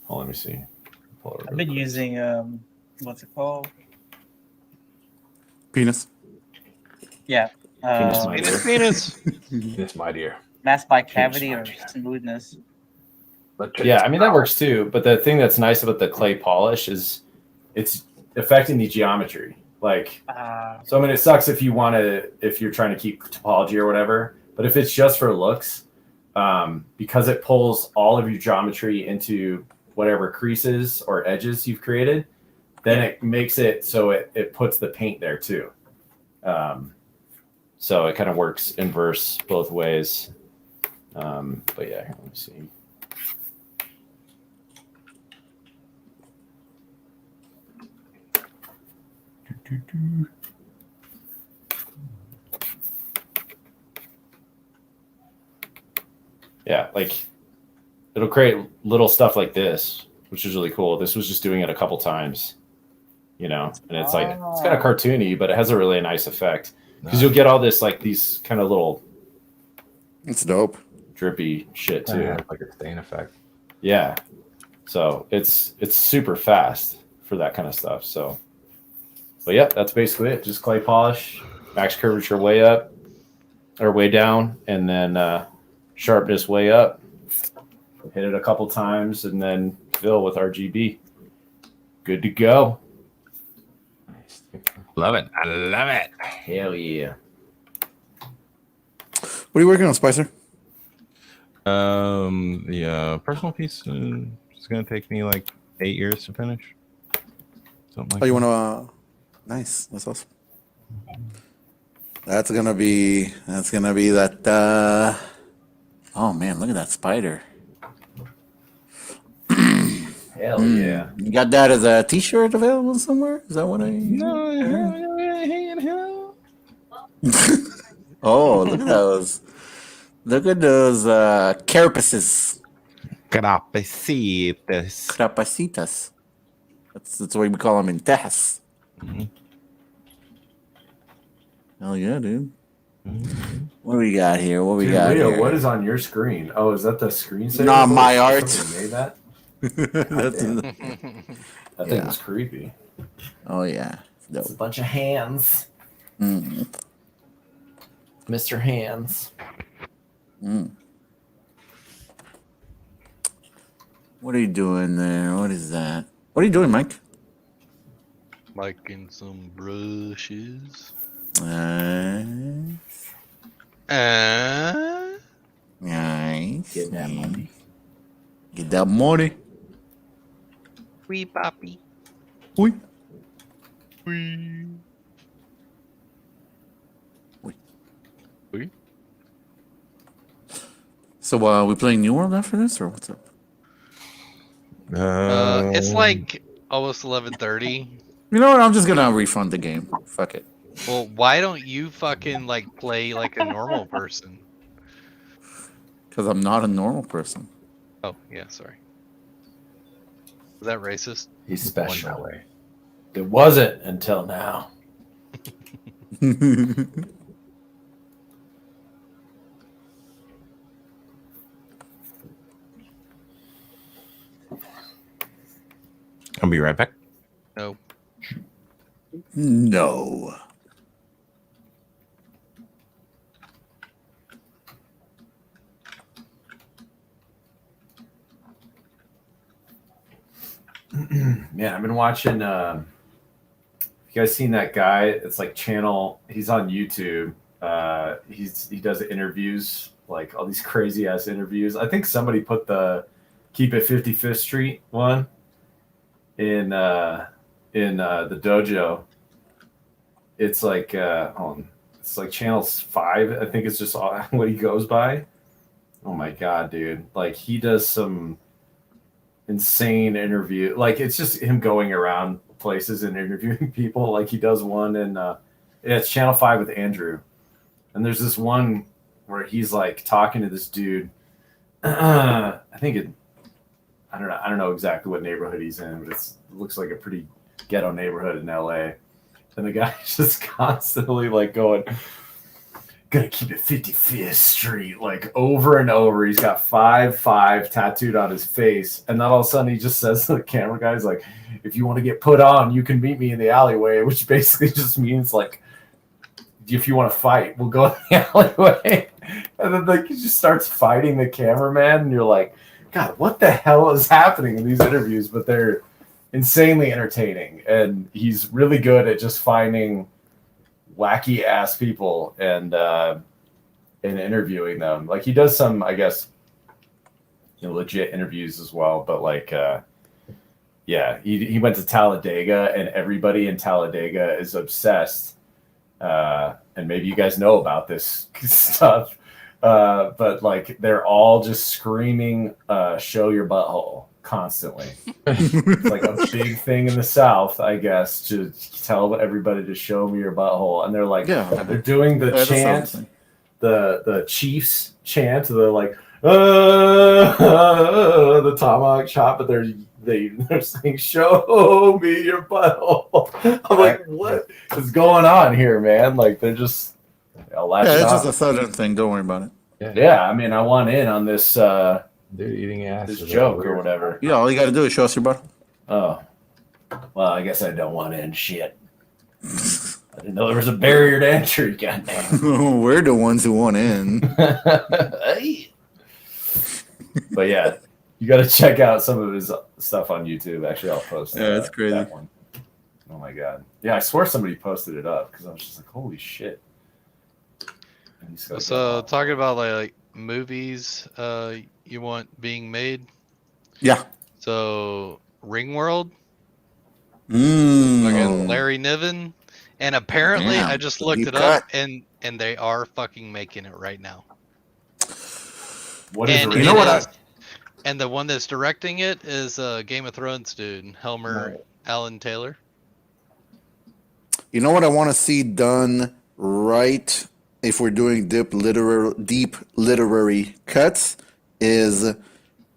let me see. I've been using what's it called? Penis. Yeah. Penis. It's my dear. Mass by cavity or smoothness. Yeah, I mean that works too. But the thing that's nice about the clay polish is it's affecting the geometry. Like, so I mean, it sucks if you're trying to keep topology or whatever. But if it's just for looks, because it pulls all of your geometry into whatever creases or edges you've created, then it makes it so it puts the paint there too. So it kind of works inverse both ways. But yeah, let me see. Yeah, like it'll create little stuff like this, which is really cool. This was just doing it a couple times, and it's like it's kind of cartoony, but it has a really nice effect because you'll get all this like these kind of little. It's dope. Drippy shit too, like a stain effect. Yeah, so it's super fast for that kind of stuff. So, but yeah, that's basically it. Just clay polish, max curvature way up or way down, and then sharpness way up. Hit it a couple times, and then fill with RGB. Good to go. Love it. I love it. Hell yeah. What are you working on, Spicer? The personal piece is gonna take me like 8 years to finish. Something like Oh, you want to? Nice. That's awesome. That's gonna be that. Oh man, look at that spider. Hell yeah. You got that as a T-shirt available somewhere? Is that what I? Oh, look at those! Look at those carapaces. Carapacitas. Carapacitas. That's what we call them in Texas. Mm-hmm. Hell yeah, dude. Mm-hmm. What do we got here? What we Dude, got Leo, here? what is on your screen? Oh, is that the screensaver? Not my art. Somebody made that? That thing was creepy. Oh yeah, It's a bunch of hands. Mm. Mr. Hands. Mm. What are you doing there? What is that? What are you doing, Mike? Making some brushes. Nice. Nice. Get that money. Get that money. Wee poppy. Oi. Wee. So, we playing New World after this, or what's up? It's like almost 11:30. You know what? I'm just gonna refund the game. Fuck it. Well, why don't you fucking like play like a normal person? Because I'm not a normal person. Oh yeah, sorry. Is that racist? He's Going special. that way. It wasn't until now. I'll be right back. No. No. Man, I've been watching. You guys seen that guy? It's like channel. He's on YouTube. He does interviews, like all these crazy ass interviews. I think somebody put the Keep It 55th Street one in the dojo. It's like it's like channel 5. I think it's just what he goes by. Oh my god, dude! Like he does some insane interview. Like it's just him going around places and interviewing people. Like he does one in it's channel 5 with Andrew, and there's this one where he's like talking to this dude. I don't know exactly what neighborhood he's in, but it looks like a pretty ghetto neighborhood in LA. And the guy's just constantly like going, gonna keep it 55th Street, like over and over. He's got 5-5 tattooed on his face. And then all of a sudden he just says to the camera guys, like, if you want to get put on, you can meet me in the alleyway, which basically just means like, if you want to fight, we'll go in the alleyway. And then like he just starts fighting the cameraman, and you're like, God, what the hell is happening in these interviews? But they're insanely entertaining, and he's really good at just finding wacky ass people and in interviewing them. Like he does some, I guess, legit interviews as well. But like, yeah, he went to Talladega, and everybody in Talladega is obsessed. And maybe you guys know about this stuff, but like they're all just screaming, "Show your butthole." Constantly. It's like a big thing in the South, I guess, to tell everybody to show me your butthole. And they're like, they're doing the chant, the Chiefs chant, the like, the tomahawk chop, but they're saying, show me your butthole. I'm like, what is going on here, man? Like, they're just, it's just a Southern thing. Don't worry about it. Yeah, I mean, I want in on this, dude eating ass. This joke or whatever. Yeah, all you got to do is show us your butt. Oh, well, I guess I don't want in shit. I didn't know there was a barrier to entry. Goddamn. We're the ones who want in. But yeah, you got to check out some of his stuff on YouTube. Actually, I'll post. Yeah, it's crazy. That one. Oh my god. Yeah, I swear somebody posted it up because I was just like, holy shit. So talking about like movies you want being made. Yeah. So Ringworld. Like Larry Niven. And apparently I just looked it up and they are fucking making it right now. What is and it? You know what and the one that's directing it is Game of Thrones dude, Helmer Allen Taylor. You know what I want to see done right if we're doing deep literary cuts is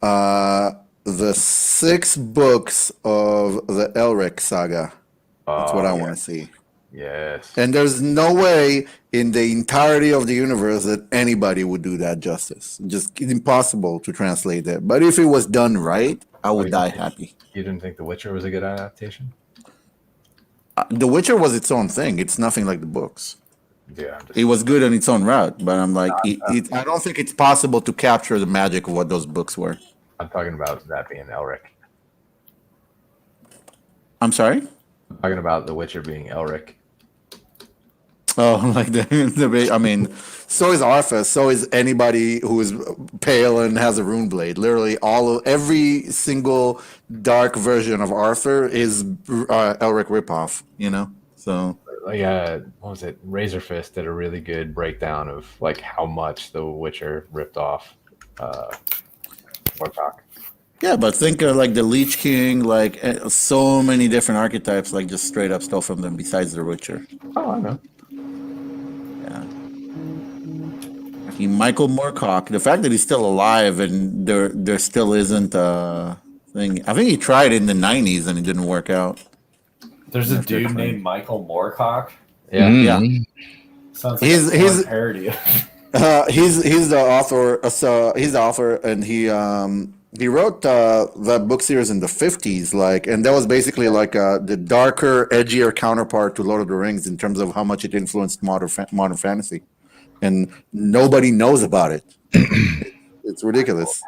the 6 books of the Elric saga. That's what I want to see. Yes. And there's no way in the entirety of the universe that anybody would do that justice. Just impossible to translate that. But if it was done right, I would die happy. You didn't think The Witcher was a good adaptation? The Witcher was its own thing. It's nothing like the books. Yeah. It was good on its own route, but I'm like, I don't think it's possible to capture the magic of what those books were. I'm talking about that being Elric. I'm sorry? I'm talking about The Witcher being Elric. Oh, like I mean, so is Arthas. So is anybody who is pale and has a rune blade. Literally, every single dark version of Arthur is Elric ripoff. You know, so Like, what was it? Razor Fist did a really good breakdown of like how much The Witcher ripped off Warcock. Yeah, but think of like the Lich King, like so many different archetypes, like just straight up stole from them. Besides the Witcher. Oh, I know. Michael Moorcock, the fact that he's still alive and there still isn't a thing. I think he tried in the 90s and it didn't work out. There's a dude named Michael Moorcock. Yeah. Yeah. Sounds like he's a parody. He's the author. So he's the author, and he wrote that book series in the 50s, like, and that was basically like the darker, edgier counterpart to Lord of the Rings in terms of how much it influenced modern fantasy. And nobody knows about it. It's ridiculous.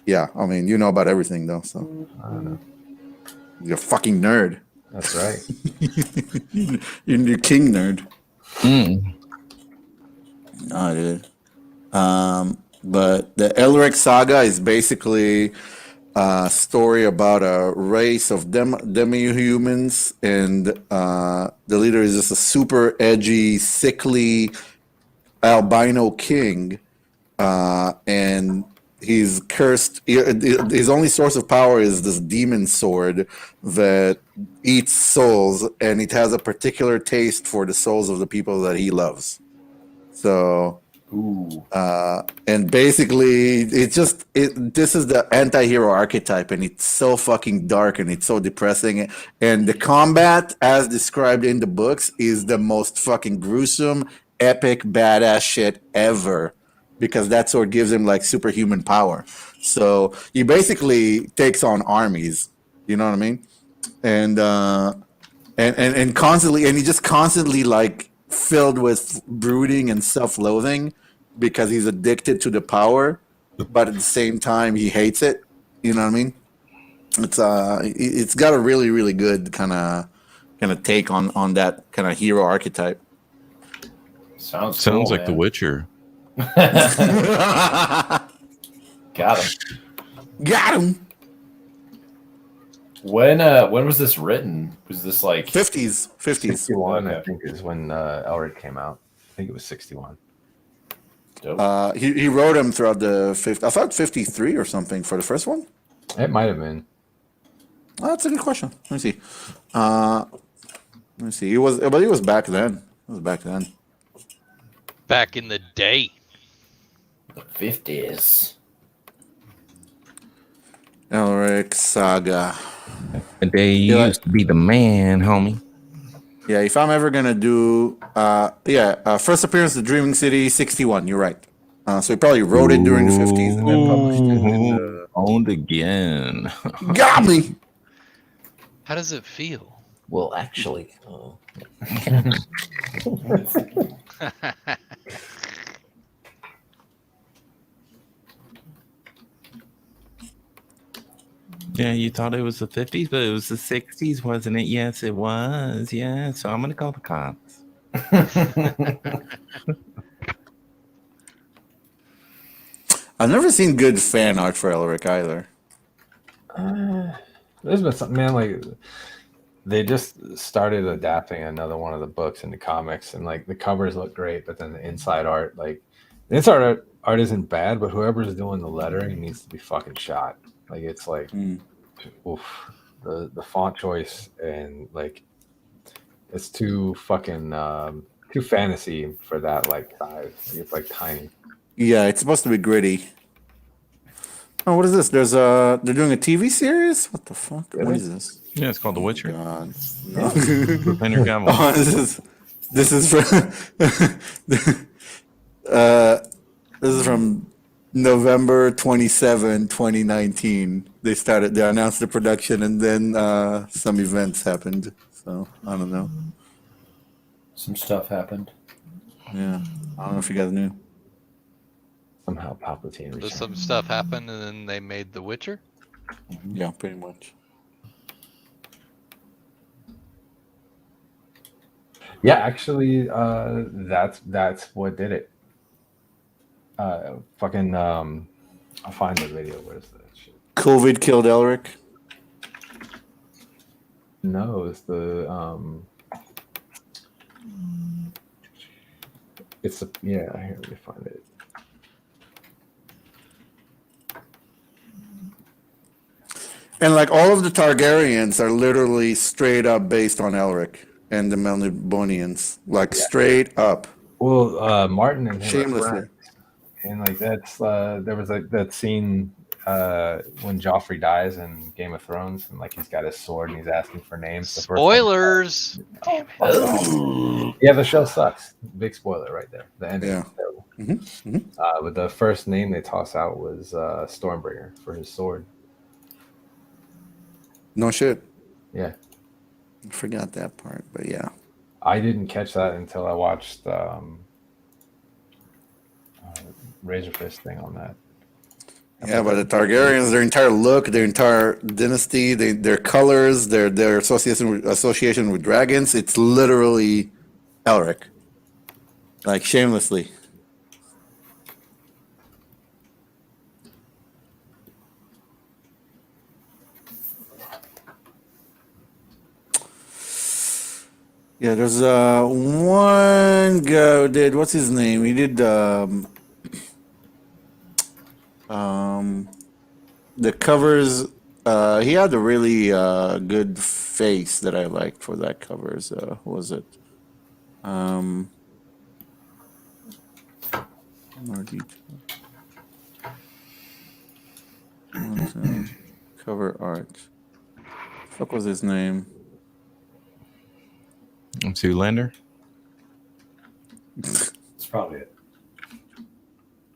Yeah, I mean, you know about everything, though. So I don't know. You're a fucking nerd. That's right. You're the king nerd. No, dude. But the Elric saga is basically a story about a race of demi-humans, and the leader is just a super edgy, sickly albino king, and he's cursed. His only source of power is this demon sword that eats souls, and it has a particular taste for the souls of the people that he loves. So, and basically, this is the anti-hero archetype, and it's so fucking dark and it's so depressing. And the combat, as described in the books, is the most fucking gruesome, epic, badass shit ever, because that sword gives him like superhuman power. So he basically takes on armies. You know what I mean? And constantly, and he just constantly like filled with brooding and self-loathing because he's addicted to the power, but at the same time he hates it. You know what I mean? It's got a really, really good kind of take on that kind of hero archetype. Sounds like cool, The Witcher. Got him. Got him. When was this written? Was this like 50s? 61, I Okay. think, is when Elric came out. I think it was 61. Dope. He wrote him throughout the 50. I thought 53 or something for the first one. It might have been. Oh, that's a good question. Let me see. Let me see. He was back then. It was back then. Back in the day. The 50s. Elric Saga. And they used to be the man, homie. Yeah, if I'm ever gonna do, first appearance of Dreaming City, 61. You're right. So he probably wrote it during the 50s and then published it in the. Owned again. Got me. How does it feel? Well, actually, Yeah, you thought it was the 50s, but it was the 60s, wasn't it? Yes, it was. Yeah, so I'm going to call the cops. I've never seen good fan art for Elric either. There's been something, man, like they just started adapting another one of the books into comics, and like the covers look great, but then the inside art, like the inside art isn't bad, but whoever's doing the lettering needs to be fucking shot. Like it's like, oof, the font choice, and like it's too fucking too fantasy for that like size. It's like tiny. Yeah, it's supposed to be gritty. Oh, what is this? They're doing a TV series? What the fuck? What is this? Yeah, it's called The Witcher. God. Henry Cavill. Oh, this is from November 27, 2019. They announced the production, and then some events happened. So I don't know. Some stuff happened. Yeah, I don't know if you guys knew. Somehow Palpatine. Does some stuff happen and then they made The Witcher? Yeah, pretty much. Yeah, actually, that's what did it. I'll find the video. Where's that shit? COVID killed Elric. No, it's the here, let me find it. And like all of the Targaryens are literally straight up based on Elric and the Melnibonians, like straight up. Well, Martin and him are Shamelessly. friends. And like that's there was like that scene when Joffrey dies in Game of Thrones, and like he's got his sword and he's asking for names. The first Spoilers. Damn it. Yeah, the show sucks. Big spoiler right there. The ending is terrible. But the first name they toss out was Stormbringer for his sword. No shit. Yeah. I forgot that part, but yeah. I didn't catch that until I watched Razor Fist thing on that. Yeah, but the Targaryens, their entire look, their entire dynasty, their colors, their association with dragons, it's literally Elric. Like shamelessly. Yeah, there's one guy who did, what's his name? He did the covers. He had a really good face that I liked for that covers. What was it? More detail. Cover art. What was his name? Zoolander. That's probably it.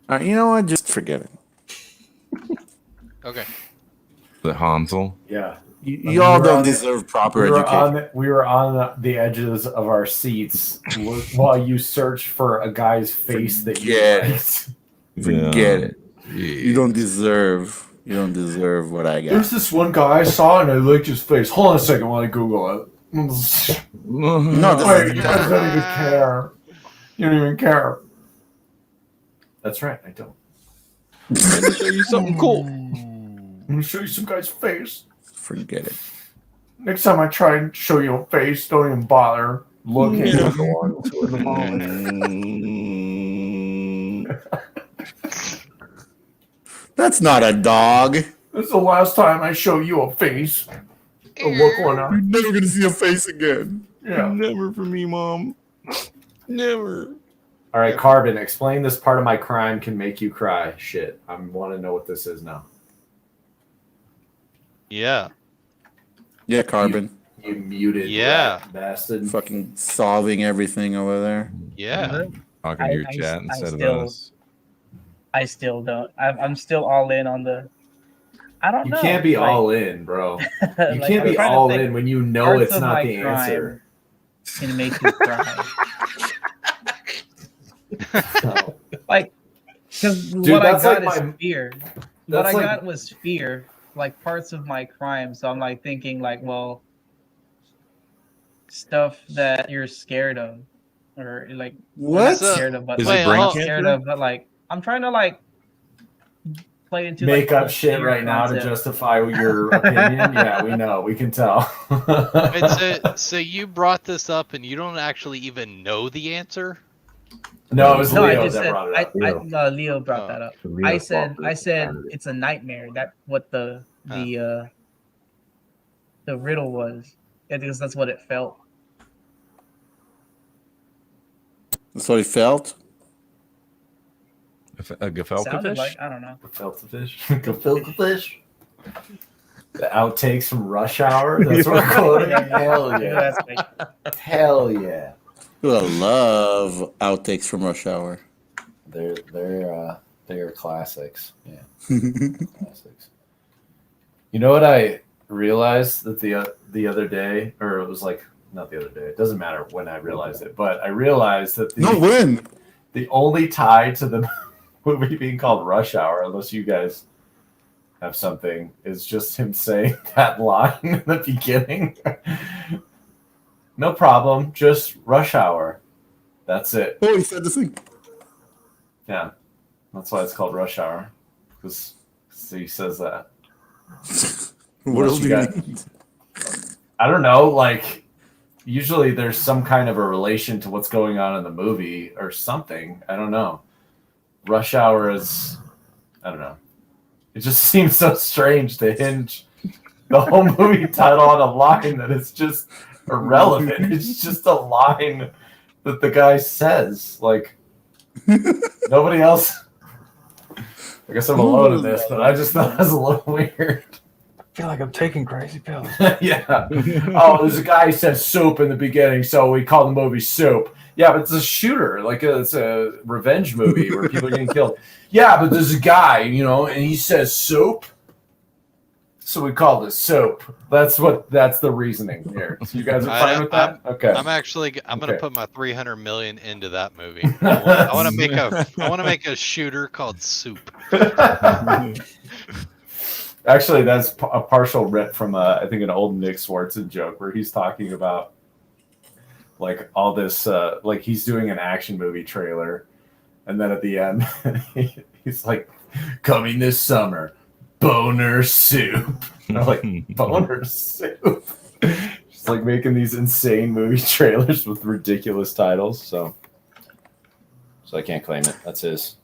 All right, you know what? Just forget it. Okay. The Hansel. Yeah. You all don't deserve proper education. We were on the edges of our seats while you searched for a guy's face that you liked. Forget it. You don't deserve what I got. There's this one guy I saw and I liked his face. Hold on a second while I Google it. No, you guys don't even care. You don't even care. That's right. I don't. I'm gonna show you something cool. I'm gonna show you some guy's face. Forget it. Next time I try and show you a face, don't even bother looking. Yeah. Go on to the phone. That's not a dog. This is the last time I show you a face. Look one up. You're never gonna see a face again. Yeah. Never for me, Mom. Never. All right, Carbon, explain this part of my crime can make you cry. Shit, I want to know what this is now. Yeah. Yeah, Carbon. You muted. Yeah. rat bastard. Fucking solving everything over there. Yeah. Talking to your I chat instead of still- us. I still don't. I'm still all in on the. I don't You know. can't be like- all in, bro. You like, can't I'm be trying to all think in when you know parts it's of not my the crime answer. Can make you cry. No. Like, because Dude, what I that's got like is my- fear. What that's I like- got was fear, like parts of my crime. So I'm like thinking, like, well, stuff that you're scared of, or like What? not scared of, but Is it like, brain not cancer? scared of, but like I'm trying to like play into Make like, up the shit fear right now to concept. justify your opinion. Yeah, we know. We can tell. Wait, so you brought this up and you don't actually even know the answer? No, it was No, Leo I just that said brought it up. Leo brought that up. I said it's a nightmare. That what the riddle was. Because that's what it felt. That's what he felt. A gefilte Sounded fish? like I don't know. Gefilte fish. Gefilte fish. The outtakes from Rush Hour. That's what we're quoting. Hell Maybe yeah. that's fake. Hell yeah. I love outtakes from Rush Hour. They're classics. Yeah. Classics. You know what I realized that the other day, or it was like not the other day. It doesn't matter when I realized it, but I realized that No win. the only tie to the movie being called Rush Hour, unless you guys have something, is just him saying that line in the beginning. No problem, just Rush Hour. That's it. Oh, he said the thing. Yeah, that's why it's called Rush Hour, because he says that. What else do you got? need? I don't know, like usually there's some kind of a relation to what's going on in the movie or something. I don't know. Rush Hour is, I don't know. It just seems so strange to hinge the whole movie title on a line that is just irrelevant. It's just a line that the guy says. Like, nobody else. I guess I'm alone in this, but I just thought that was a little weird. I feel like I'm taking crazy pills. Yeah. Oh, there's a guy who says soup in the beginning, so we call the movie Soup. Yeah, but it's a shooter. Like, it's a revenge movie where people are getting killed. Yeah, but there's a guy, and he says soup, so we call it Soup. That's the reasoning here. So you guys are fine with that? Okay. I'm gonna Okay. put my 300 million into that movie. I want to make a shooter called Soup. Actually, that's a partial rip from I think an old Nick Swartzen joke where he's talking about like all this, like he's doing an action movie trailer, and then at the end he's like, "Coming this summer, Boner Soup." And I'm like, Boner Soup. Just like making these insane movie trailers with ridiculous titles. So I can't claim it. That's his.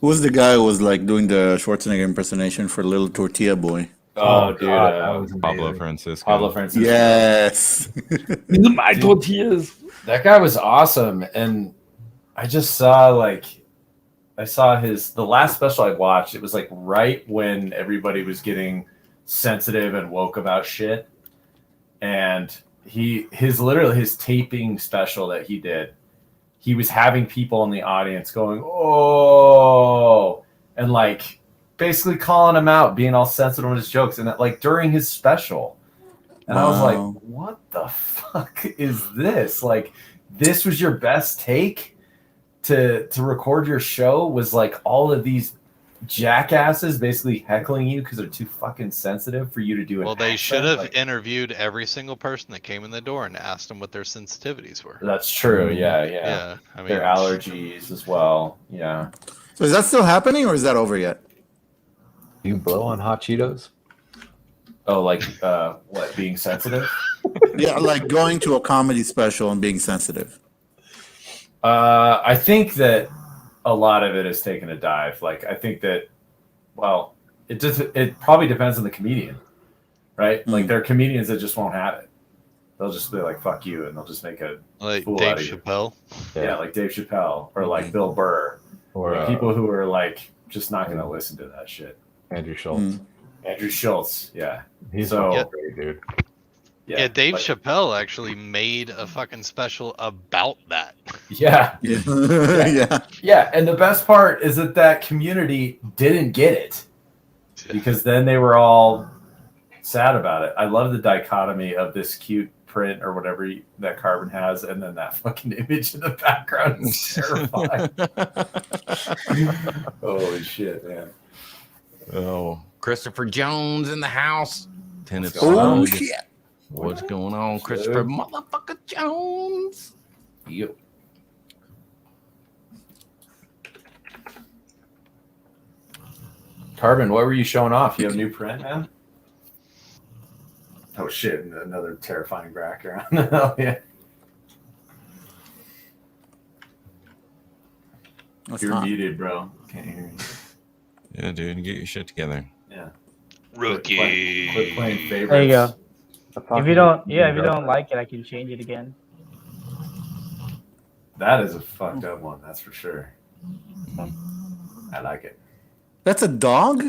Who was the guy who was like doing the Schwarzenegger impersonation for Little Tortilla Boy? Oh, dude, that was Pablo amazing. Francisco. Pablo Francisco. Yes. These are my tortillas. That guy was awesome, and I just saw the last special I watched. It was like right when everybody was getting sensitive and woke about shit, and his taping special that he did. He was having people in the audience going, "Oh," and like basically calling him out, being all sensitive with his jokes, and that, like during his special. And I was like, Wow. "What the fuck is this? Like, this was your best take to record your show? Was like all of these jackasses basically heckling you because they're too fucking sensitive for you to do it." Well, they should have interviewed every single person that came in the door and asked them what their sensitivities were. That's true. Yeah. Yeah, I mean, Their allergies as well. Yeah. So is that still happening, or is that over yet? You blow on hot Cheetos? Oh, like what? Being sensitive? Yeah, like going to a comedy special and being sensitive. I think that a lot of it is taking a dive. Like, I think that, well, it probably depends on the comedian, right? Like, there are comedians that just won't have it. They'll just be like, "Fuck you," and they'll just make a Like fool Dave out of you. Chappelle. Yeah, like Dave Chappelle or like Bill Burr, Or people who are like just not going to listen to that shit. Andrew Schultz. Andrew Schultz, yeah, He's so fucking great, dude. Yeah, Dave like- Chappelle actually made a fucking special about that. Yeah, Yeah. yeah, and the best part is that community didn't get it because then they were all sad about it. I love the dichotomy of this cute print or whatever that Carbon has, and then that fucking image in the background is terrifying. Holy shit, man! Oh, Christopher Jones in the house. Tennis. Oh shit! What's going on, Christopher motherfucker Jones? Yep. Carbon, what were you showing off? You have a new print, man? Oh shit! Another terrifying background. Oh yeah. You're muted, bro. Can't hear you. Yeah, dude, get your shit together. Yeah. Rookie. Quit playing favorites. There you go. If you don't like it, I can change it again. That is a fucked up one, that's for sure. I like it. That's a dog.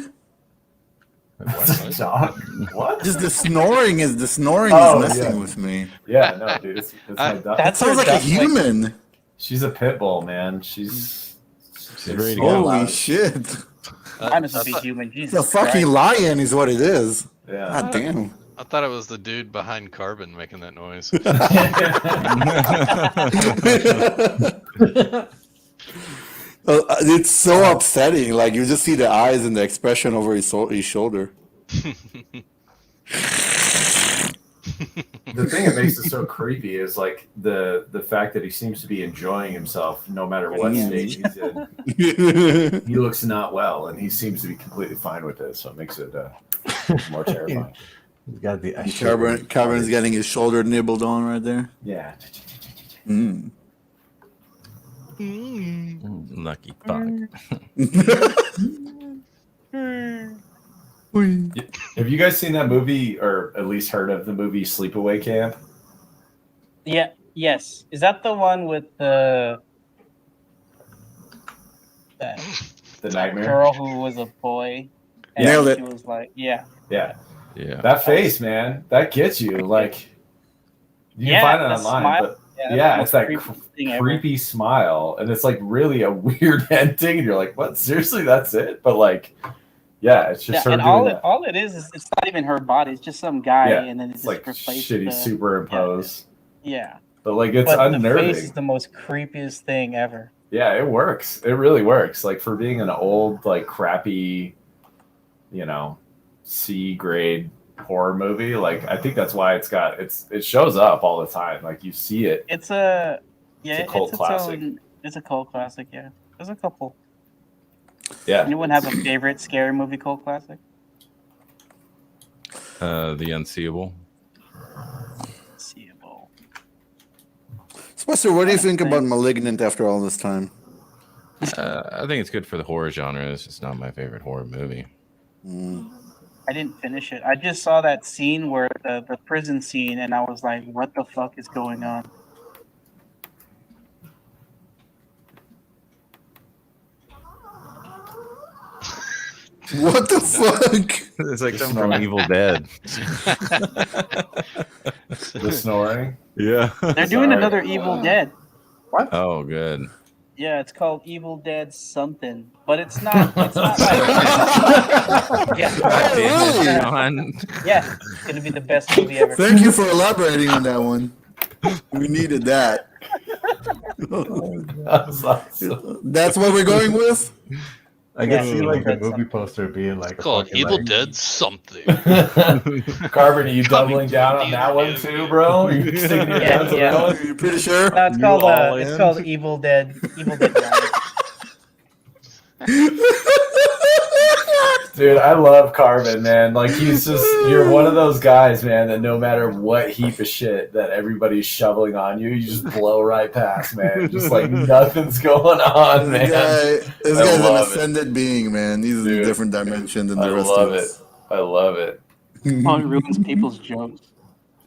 Dog? What? Just the snoring is Oh, messing yeah. with me. Yeah, no, dude. It's my dog. That sounds like a human. She's a pit bull, man. She's ready to go. Holy shit! I'm just a human. It's Jesus a fucking Christ. lion, is what it is. Yeah. God damn. I thought it was the dude behind Carbon making that noise. It's so upsetting. Like you just see the eyes and the expression over his shoulder. The thing that makes it so creepy is like the fact that he seems to be enjoying himself no matter what state he's in. He looks not well, and he seems to be completely fine with it, so it makes it more terrifying. He's got the Carbon's getting his shoulder nibbled on right there. Yeah. Mm. Lucky fuck. Have you guys seen that movie, or at least heard of the movie Sleepaway Camp? Yeah. Yes. Is that the one with the Nightmare girl who was a boy? And Nailed it. She was like, yeah. Yeah. Yeah. That face, man, that gets you. Like, you Yeah, can find it the online, smile. but Yeah, yeah, that's it's the that most creepy thing ever. creepy smile, and it's like really a weird ending, and you're like, "What? Seriously, that's it?" But like, yeah, it's just her and doing that. all it is it's not even her body. It's just some guy, Yeah, and then it's it's like just replaced. shitty the, superimpose. Yeah. But like, it's But the unnerving. face is the most creepiest thing ever. Yeah, it works. It really works. Like for being an old, like crappy, C grade horror movie. Like I think that's why it shows up all the time. Like you see it. It's a cult classic. It's a cult classic. Yeah, there's a couple. Yeah. Anyone have a favorite scary movie cult classic? The Unseeable. Seeable. Spencer, what do you think about Malignant after all this time? I think it's good for the horror genre. It's just not my favorite horror movie. I didn't finish it. I just saw that scene where the prison scene, and I was like, "What the fuck is going on?" What the fuck? It's like something from Evil Dead. The snoring. Yeah. They're doing another Evil Dead. Oh, good. Yeah, it's called Evil Dead something, but it's not. It's not like. Yeah, it's gonna be the best movie ever. Thank you for elaborating on that one. We needed that. That's what we're going with? I can see like the movie poster being like It's called fucking, Evil like, Dead something. Carbon, are you doubling down on that one too, bro? Are you sticking your guns on that one? You pretty sure? No, it's called Evil Dead. Evil Dead. Dude, I love Carvin, man. Like, you're one of those guys, man, that no matter what heap of shit that everybody's shoveling on you, you just blow right past, man. Just like nothing's going on, man. This guy's an love it. ascended being, man. He's in a Dude, different dimension than I the rest love of it. us. I love it. Oh, it ruins people's jokes.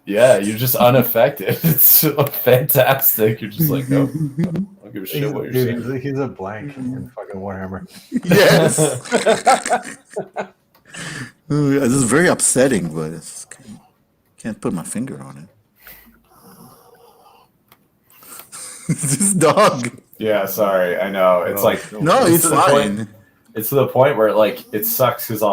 Yeah, you're just unaffected. It's so fantastic. You're just like, oh, I don't give a shit what you're Dude, saying. he's a blank in fucking Warhammer. Yes. This is very upsetting, but it's can't put my finger on it. This dog. Yeah, sorry. I know. It's like No, it's to the fine. point- it's to the point where like it sucks because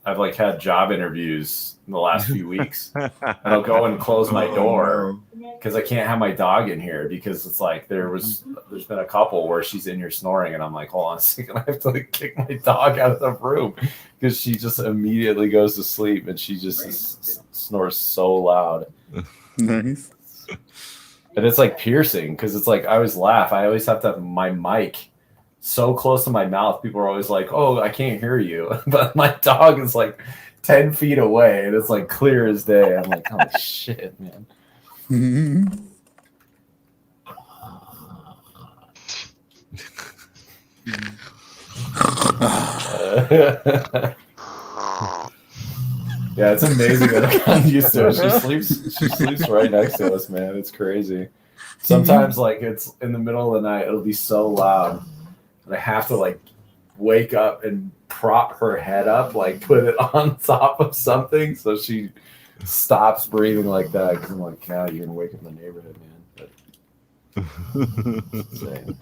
I've like had job interviews in the last few weeks, and I'll go and close my door because I can't have my dog in here because it's like there's been a couple where she's in here snoring, and I'm like, hold on a second, I have to like kick my dog out of the room because she just immediately goes to sleep and she just snores so loud. Nice. And it's like piercing because it's like I always laugh. I always have to have my mic so close to my mouth. People are always like, "Oh, I can't hear you," but my dog is like 10 feet away, and it's like clear as day. I'm like, "Oh shit, man." Yeah, it's amazing that I've gotten used to it. She sleeps right next to us, man. It's crazy. Sometimes, like, it's in the middle of the night, it'll be so loud, and I have to like wake up and prop her head up, like put it on top of something so she stops breathing like that. Because I'm like, yeah, you're gonna wake up the neighborhood, man.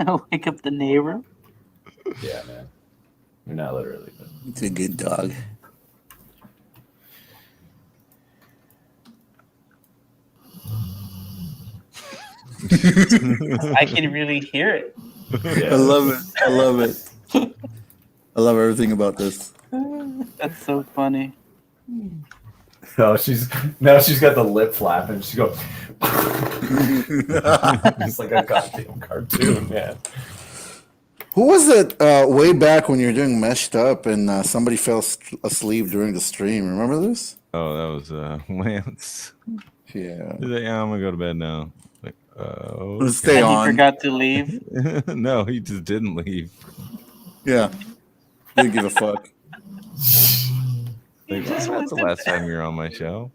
But Wake up the neighbor. yeah, man. You're not literally, but It's a good dog. I can really hear it. yeah. I love it. I love it. I love everything about this. That's so funny. No, she's got the lip flap and she goes it's like a goddamn cartoon, man. Who was it way back when you were doing Meshed Up and somebody fell asleep during the stream? Remember this? Oh, that was Lance. Yeah. He's like, yeah, I'm gonna go to bed now. Like, oh, Let's stay And he on. forgot to leave. no, he just didn't leave. Yeah. Didn't give a fuck. Like, just that's the wasn't last time you were on my show.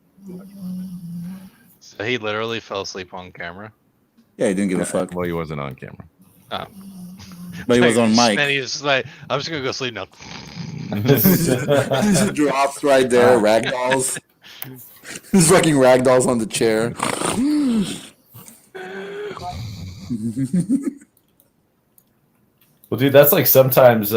So he literally fell asleep on camera. Yeah, he didn't give a fuck. Well, he wasn't on camera. Oh. But he was on mic. And he was like, I'm just gonna go sleep now. Just drops right there, ragdolls. He's fucking ragdolls on the chair. Well, dude, that's like sometimes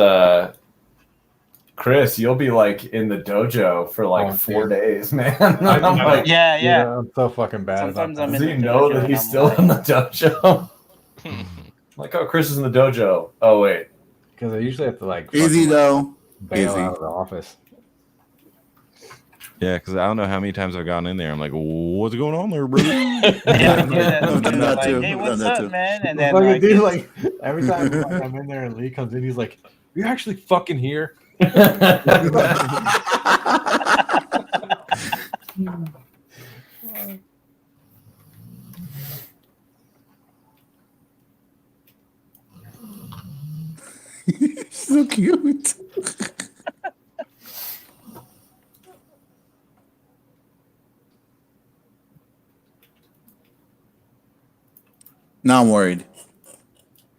Chris, you'll be like in the dojo for like 4 days, man. I'm like, Yeah. I'm so fucking bad. Sometimes about I'm does in he the know dojo that and he's I'm still like- in the dojo? Like, oh, Chris is in the dojo. Oh, wait. because I usually have to like Easy fucking though. bail Easy. out of the office. Yeah, because I don't know how many times I've gone in there. I'm like, what's going on there, brother? Yeah, I've done that like, too. hey, I've what's done that up, too. man? And then Fucking like, dude, like every time like, I'm in there and Lee comes in, he's like, "You actually fucking here?" So cute. Now I'm worried.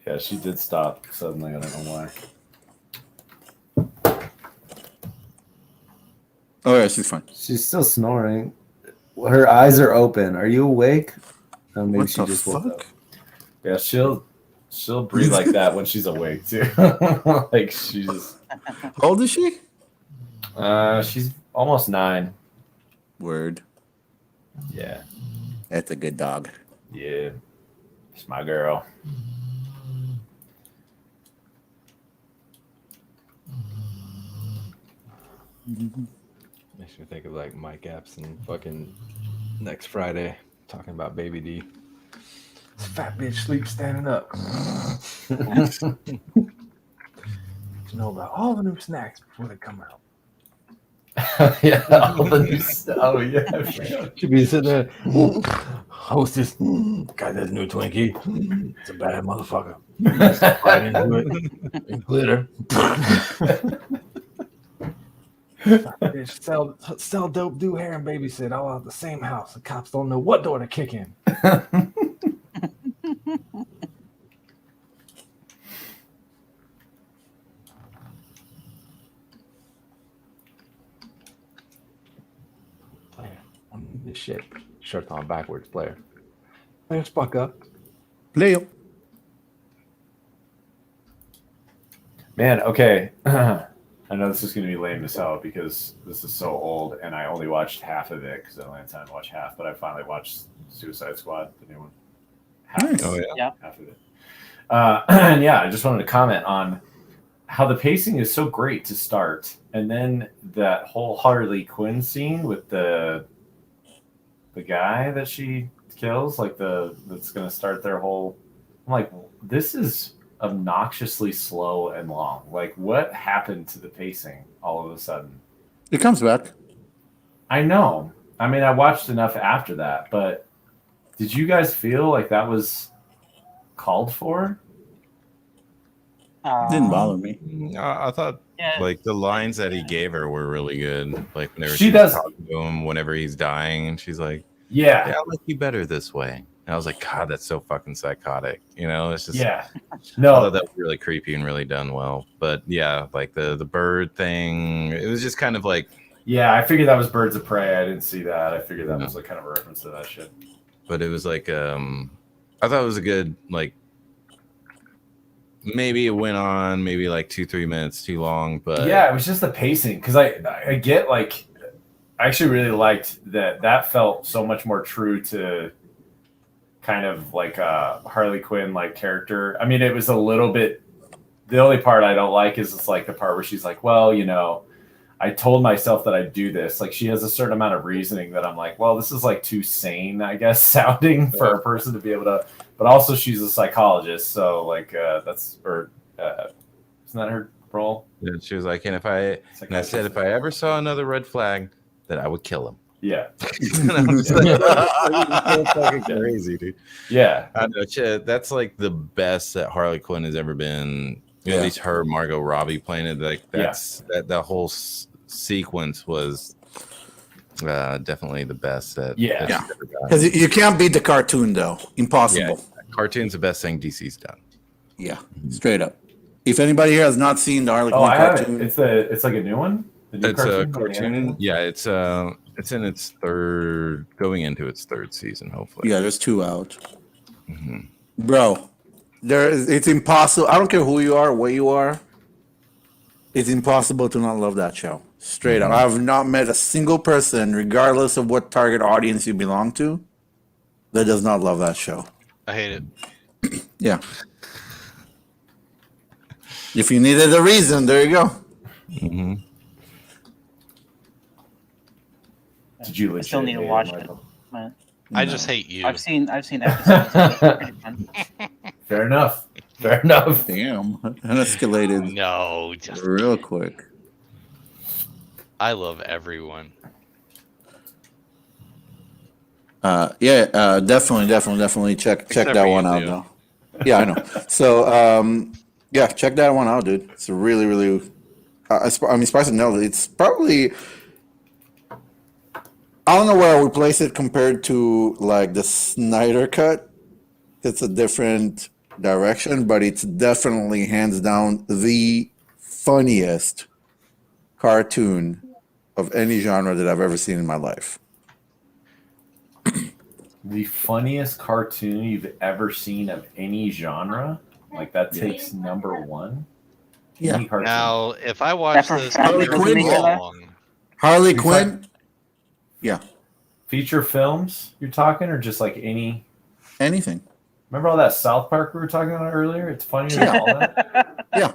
Yeah, she did stop suddenly. I don't know why. Oh yeah, she's fine. She's still snoring. Her eyes are open. Are you awake? Oh, maybe What she the just woke up. fuck? Yeah, she'll breathe like that when she's awake too. Like she's How old is she? she's almost 9. Word. Yeah, That's a good dog. yeah, it's my girl. Makes me think of like Mike Epps and fucking next Friday talking about Baby D. This fat bitch sleeps standing up. to know about all the new snacks before they come out. Yeah. Oh yeah. Should be sitting there. Hostess, got this new Twinkie. It's a bad motherfucker. Right into it. And glitter. Bitch, sell dope, do hair, and babysit all out the same house. The cops don't know what door to kick in. This shit. Shirt on backwards, player. Player, spuck up. Leo. Man, okay. I know this is going to be lame as hell because this is so old, and I only watched half of it because I only had time to watch half. But I finally watched Suicide Squad, the new one. Nice. Half of it. And yeah, I just wanted to comment on how the pacing is so great to start, and then that whole Harley Quinn scene with the guy that she kills, like that's going to start their whole. I'm like, this is obnoxiously slow and long. Like, what happened to the pacing all of a sudden? It comes back. I know. I mean, I watched enough after that, but did you guys feel like that was called for? Didn't bother me. I thought Yeah. like the lines that he gave her were really good. Like whenever She she's does- talking to him, whenever he's dying, and she's like, Yeah. "Yeah, I like you better this way." And I was like, "God, that's so fucking psychotic." You know, it's just Yeah. I No. thought that was really creepy and really done well. But yeah, like the bird thing, it was just kind of like, Yeah, I figured that was Birds of Prey. I didn't see that. I figured that was like kind of a reference to that shit. but it was like I thought it was a good like. Maybe it went on maybe like 2-3 minutes too long, but Yeah, it was just the pacing because I get like I actually really liked that felt so much more true to kind of like a Harley Quinn like character. I mean, it was a little bit. The only part I don't like is it's like the part where she's like, well, you know, I told myself that I'd do this. Like she has a certain amount of reasoning that I'm like, well, this is like too sane, I guess, sounding for a person to be able to. But also, she's a psychologist, so like that's or isn't that her role? and she was like, and I said if I ever saw another red flag, that I would kill him. Yeah. And I was like, so fucking crazy, dude. Yeah. I know. That's like the best that Harley Quinn has ever been. At least her, Margot Robbie playing it. Like that whole sequence was definitely the best. That she's ever done. Because you can't beat the cartoon though. Impossible. Yeah, cartoon's the best thing DC's done. Yeah, straight up. If anybody here has not seen the Harley Quinn I have cartoon, it. It's like a new one. The new It's a the cartoon. animated? Yeah, it's in its going into its third season, hopefully. yeah, there's 2 out. Bro, it's impossible. I don't care who you are, what you are. It's impossible to not love that show. Straight up. I've not met a single person, regardless of what target audience you belong to, that does not love that show. I hate it. Yeah. If you needed a reason, there you go. Mm-hmm. Did you I still need to legit watch hate it. Michael? Man. I just hate you. I've seen episodes. It's pretty fun. Fair enough. Fair enough. Damn. That escalated No, just real quick. I love everyone. Definitely check Except that for one you, out Leo. though. Yeah, I know. So yeah, check that one out, dude. It's really, really. I mean, Spice and Nell. It's probably. I don't know where I would place it compared to like the Snyder cut. It's a different direction, but it's definitely hands down the funniest cartoon of any genre that I've ever seen in my life. The funniest cartoon you've ever seen of any genre? Like that takes number one? Yeah. Any cartoon. Now, if I watch That's this for Harley for Quinn, yeah. long, Harley You Quinn. Yeah. Feature films you're talking, or just like any? Anything. Remember all that South Park we were talking about earlier? It's funnier than all that. Yeah.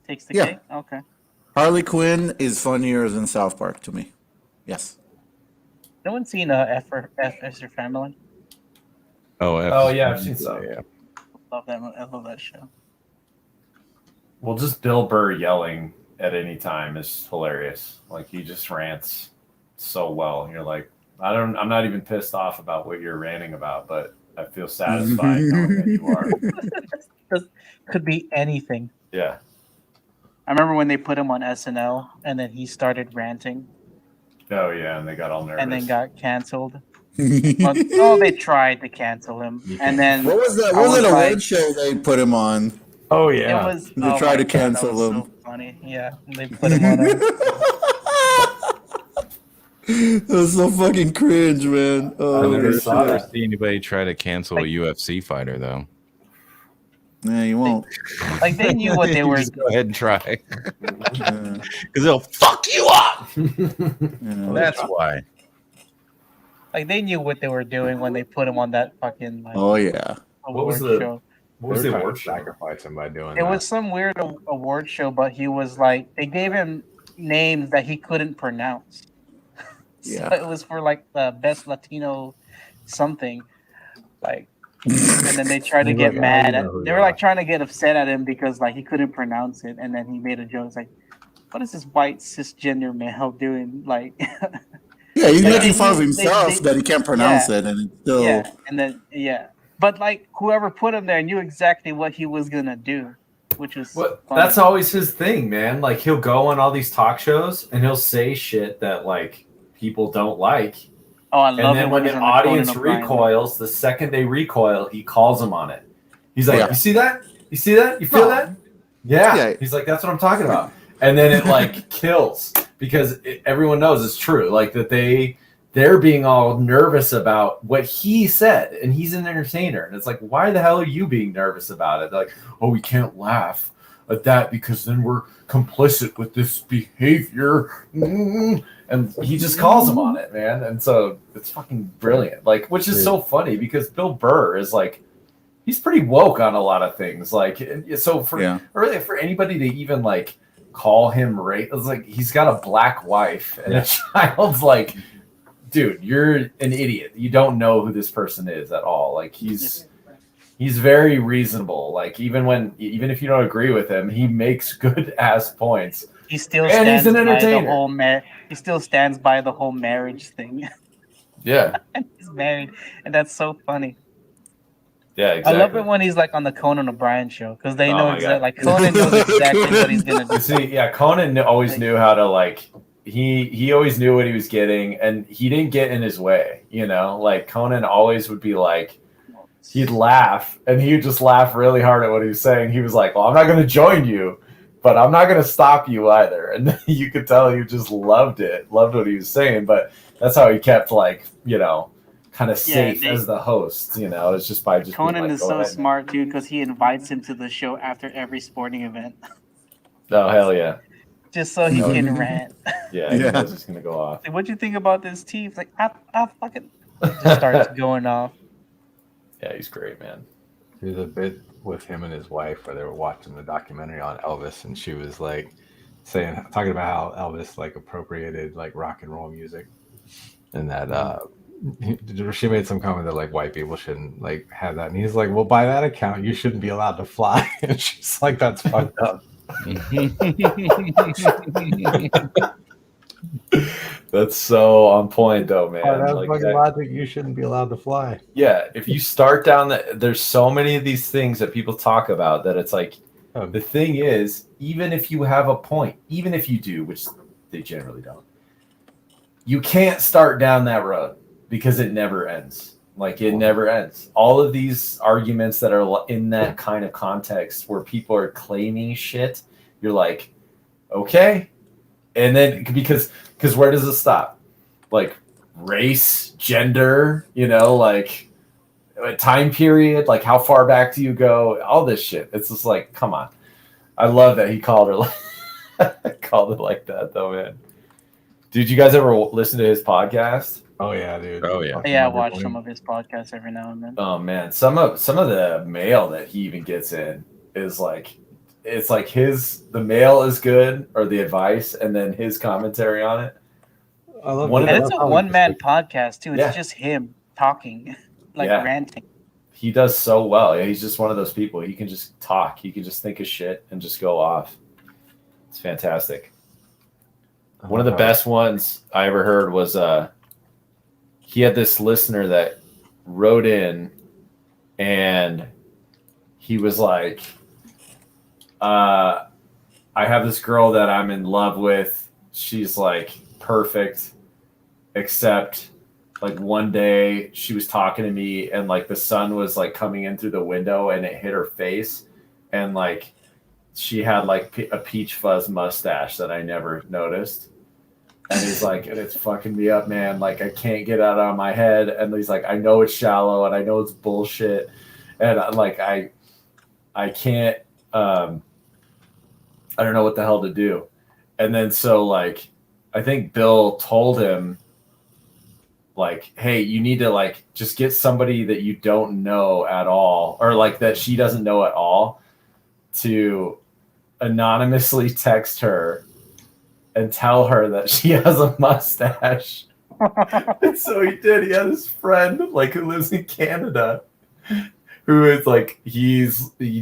Takes the Yeah. cake. Okay. Harley Quinn is funnier than South Park to me. Yes. No one's seen F as Your Family. Oh yeah, I've seen some. Yeah. I love that show. Well, just Bill Burr yelling at any time is hilarious. Like he just rants so well. And you're like, I'm not even pissed off about what you're ranting about, but I feel satisfied knowing that you are. Could be anything. Yeah. I remember when they put him on SNL and then he started ranting Oh yeah, and they got all nervous. and then got canceled. Well, they tried to cancel him, and then What was that? I What was was that like- award show they put him on? Oh it yeah. was. They oh tried my to cancel God, that was him. So funny, yeah. They put him on. That was so fucking cringe, man. I Oh, never shit. see anybody try to cancel a UFC fighter though. Yeah, you won't. Like they knew what they were. Just go ahead and try, Yeah. because they'll fuck you up. Yeah. That's why. Like they knew what they were doing when they put him on that fucking like Oh yeah. What was award the- show. What was They're the trying award to show? sacrifice him by doing It that. was some weird award show, but he was like they gave him names that he couldn't pronounce. Yeah. So it was for like the best Latino something, like, and then they tried to He's get like, mad. I know who They you were like are. trying to get upset at him because like he couldn't pronounce it, and then he made a joke. It's like, what is this white cisgender male doing? Like, Yeah, he's Like, making fun of they- himself they- that he can't pronounce it, and it's still. yeah, and then yeah, but like whoever put him there knew exactly what he was gonna do, which was What? funny. That's always his thing, man. Like he'll go on all these talk shows and he'll say shit that like people don't like. Oh, I And love then it when he's the on Conan audience O'Brien. recoils, the second they recoil, he calls them on it. He's like, Yeah. "You see that? You see that? You feel No. that? Yeah. Yeah. He's like, "That's what I'm talking about." And then it like kills because everyone knows it's true. Like that they're being all nervous about what he said, and he's an entertainer. And it's like, why the hell are you being nervous about it? They're like, oh, we can't laugh at that because then we're complicit with this behavior. And he just calls him on it, man. And so it's fucking brilliant. Like, which is so funny because Bill Burr is like, he's pretty woke on a lot of things. Like, so really for anybody to even like call him it's like he's got a black wife and a child's like, dude, you're an idiot. You don't know who this person is at all. Like he's very reasonable. Like even if you don't agree with him, he makes good ass points. He still And stands he's an by the entertainer. whole he still stands by the whole marriage thing. Yeah. And he's married, and that's so funny. Yeah, exactly. I love it when he's like on the Conan O'Brien show because they Oh know my exactly. God. Like Conan knows exactly what he's gonna do. See, yeah, Conan always knew how to like. He always knew what he was getting, and he didn't get in his way. You know, like Conan always would be like, he'd laugh, and he would just laugh really hard at what he was saying. He was like, "Well, I'm not going to join you, but I'm not going to stop you either." And you could tell he just loved what he was saying. But that's how he kept like, you know, kind of safe as the host. You know, it's just by just being Conan like, is "Go so ahead." smart, dude, because he invites him to the show after every sporting event Oh hell yeah, just so he No. can rant. yeah, he was just gonna go off. Like, what'd you think about this team? It's like, I fucking just starts going off. Yeah, he's great, man. There's a bit with him and his wife where they were watching the documentary on Elvis, and she was like talking about how Elvis like appropriated like rock and roll music, and that she made some comment that like white people shouldn't like have that, and he's like, well, by that account, you shouldn't be allowed to fly, and she's like, that's fucked up. That's so on point, though, man. That's Like fucking that- logic. You shouldn't be allowed to fly. Yeah, if you start down there's so many of these things that people talk about that it's like, the thing is, even if you have a point, even if you do, which they generally don't, you can't start down that road because it never ends. Like it never ends. All of these arguments that are in that kind of context where people are claiming shit, you're like, okay. And then because where does it stop? Like race, gender, you know, like a time period, like how far back do you go? All this shit. It's just like, come on. I love that he called her called it like that though, man. Did you guys ever listen to his podcast? Oh yeah, dude. Oh yeah. Yeah, I watch some of his podcasts every now and then. Oh man, some of the mail that he even gets in is like, it's like the mail is good or the advice, and then his commentary on it. I love And it's a one-man podcast too. It's Yeah. just him talking, like Yeah. ranting. he does so well. Yeah, he's just one of those people. He can just talk. He can just think of shit and just go off. It's fantastic. One of the best ones I ever heard was he had this listener that wrote in, and he was like, I have this girl that I'm in love with. She's like perfect, except like one day she was talking to me and like the sun was like coming in through the window and it hit her face, and like she had like a peach fuzz mustache that I never noticed. And he's like, and it's fucking me up, man. Like, I can't get out of my head. And he's like, I know it's shallow and I know it's bullshit. And I'm like, I can't, I don't know what the hell to do. And then so like, I think Bill told him like, hey, you need to like, just get somebody that you don't know at all, or like that she doesn't know at all, to anonymously text her and tell her that she has a mustache. And so he did. He had his friend like who lives in Canada, who is like, he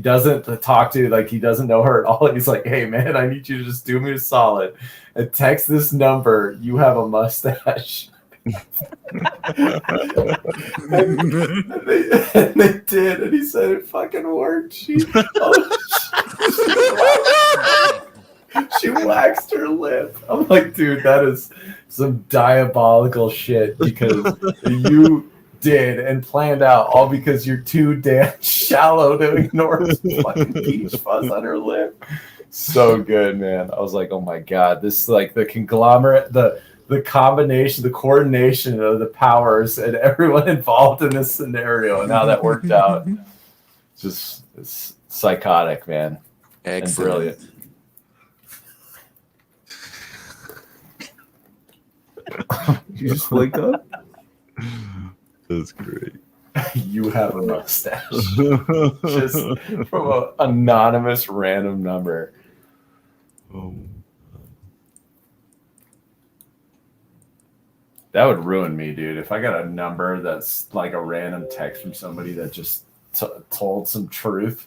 doesn't talk to, like he doesn't know her at all. He's like, hey man, I need you to just do me a solid and text this number. You have a mustache. and they did, and he said it fucking worked. She waxed her lip. I'm like, dude, that is some diabolical shit, because you did and planned out all because you're too damn shallow to ignore this fucking peach fuzz on her lip. So good, man. I was like, oh my God, this is like the conglomerate, the combination, the coordination of the powers and everyone involved in this scenario and how that worked out. Just it's psychotic, man. Excellent. And brilliant. You just wake up? That's great. You have a mustache. Just from an anonymous random number. Oh. That would ruin me, dude. If I got a number that's like a random text from somebody that just told some truth,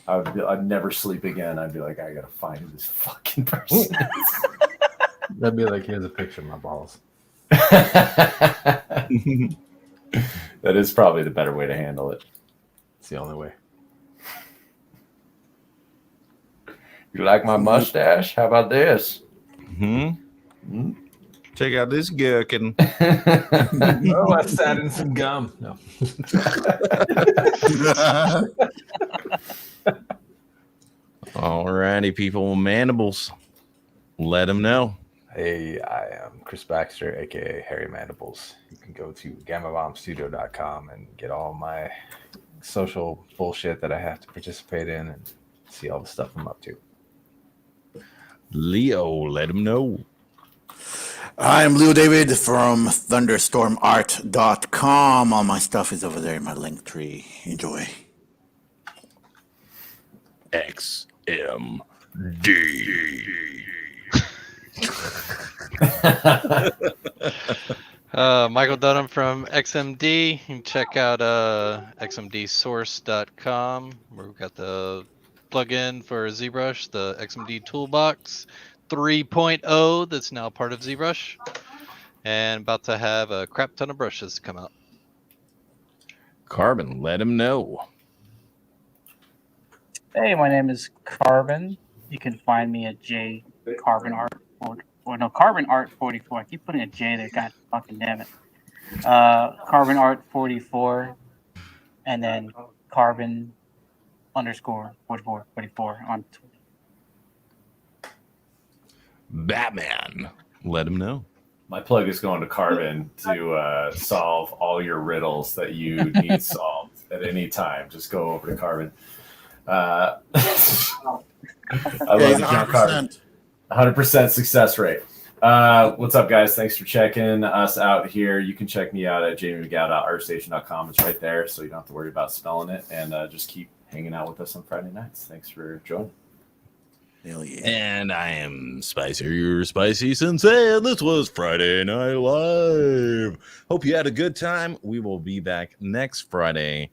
I'd never sleep again. I'd be like, I gotta find who this fucking person is. That'd be like, here's a picture of my balls. That is probably the better way to handle it. It's the only way. You like my mustache? How about this? Mm-hmm. Check out this gherkin. Oh, I sat in some gum. No. Alrighty, people. Mandibles. Let them know. Hey, I am Chris Baxter, aka Harry Mandibles. You can go to GammaBombStudio.com and get all my social bullshit that I have to participate in and see all the stuff I'm up to. Leo, let them know. I'm Leo David from thunderstormart.com. All my stuff is over there in my link tree. Enjoy. XMD. Michael Dunham from XMD. You can check out xmdsource.com, where we've got the plugin for ZBrush, the XMD Toolbox 3.0 that's now part of ZBrush, and about to have a crap ton of brushes come out. Carbon, let him know. Hey, my name is Carbon. You can find me at J Carbon Art, Carbon Art 44. I keep putting a J there. God fucking damn it. Carbon Art 44, and then Carbon _ 44 on Twitter. Batman, let him know. My plug is going to Carbon to solve all your riddles that you need solved at any time. Just go over to Carbon. I love the John Carbon. 100% success rate. What's up, guys? Thanks for checking us out here. You can check me out at jamiemcgow.artstation.com. It's right there, so you don't have to worry about spelling it. And just keep hanging out with us on Friday nights. Thanks for joining. Hell yeah. And I am Spicy, your Spicy Sensei, and this was Friday Night Live. Hope you had a good time. We will be back next Friday.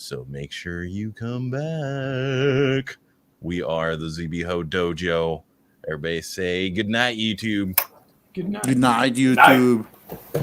So make sure you come back. We are the ZBHO Dojo. Everybody say good night, YouTube. Good night. Good night, YouTube.